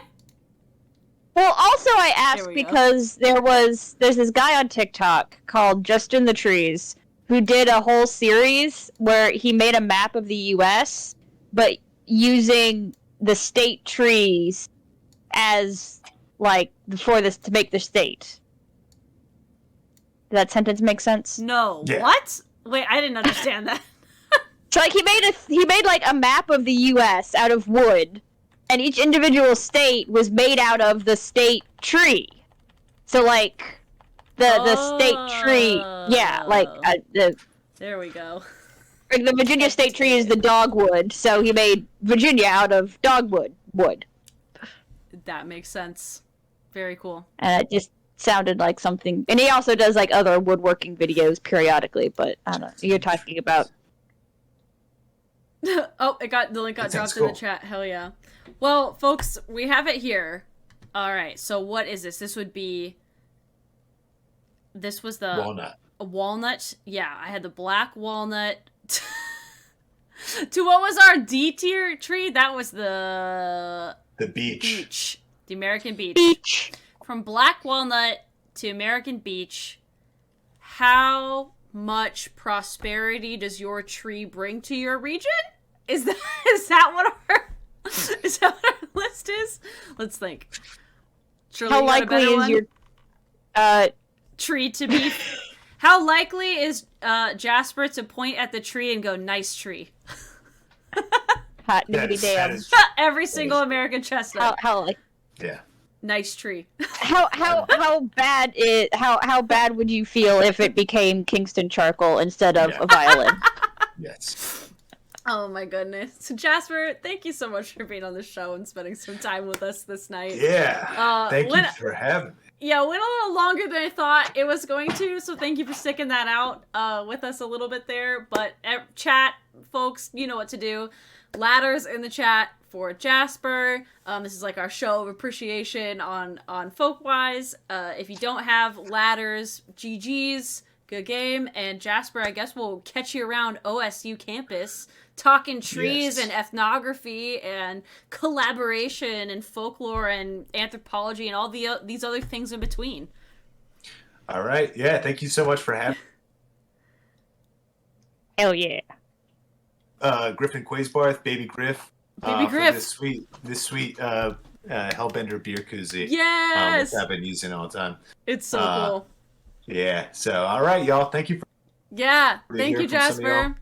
Well, also I asked we go. because there's this guy on TikTok called Just in the Trees who did a whole series where he made a map of the U.S., but using the state trees as, like, to make the state. Does that sentence make sense? No. Yeah. What? Wait, I didn't understand that. So, like, he made like a map of the U.S. out of wood, and each individual state was made out of the state tree. So, like, the state tree, yeah, like There we go. like the Virginia state tree is the dogwood, so he made Virginia out of dogwood wood, That makes sense. Very cool. and it just sounded like something. And he also does like other woodworking videos periodically, but I don't know. You're talking about. Oh, the link got That sounds dropped in the cool. chat. Hell yeah. Well, folks, we have it here. All right. So what is this? This was the Walnut. a walnut. Yeah, I had the black walnut. To what was our D tier tree? That was the Beach. beech. The American beech. Beach. From black walnut to American beech, how much prosperity does your tree bring to your region? Is that what our list is? Let's think. Shirley, How you got a better likely is one? your Tree to be? How likely is Jasper to point at the tree and go, "Nice tree"? hot That niggity is- that damn? is- Every single American chestnut. How like yeah. Nice tree. how bad would you feel if it became Kingston charcoal instead of a violin? Yes. Oh my goodness. So Jasper, thank you so much for being on the show and spending some time with us this night. Yeah. Thank you for having me. Yeah, went a little longer than I thought it was going to, so thank you for sticking that out with us a little bit there. But chat, folks, you know what to do. Ladders in the chat for Jasper. This is like our show of appreciation on Folkwise. If you don't have ladders, GG's, good game. And Jasper, I guess we'll catch you around OSU campus, talking trees and ethnography and collaboration and folklore and anthropology and all these other things in between. All right. Yeah. Thank you so much for having Hell yeah. Griffin Quasebarth, Baby Griff. Baby Griff. For this sweet Hellbender beer koozie. Yes! Which I've been using all the time. It's so cool. Yeah. So, all right, y'all. Thank you for Yeah. to Thank hear you, from some of y'all. Jasper.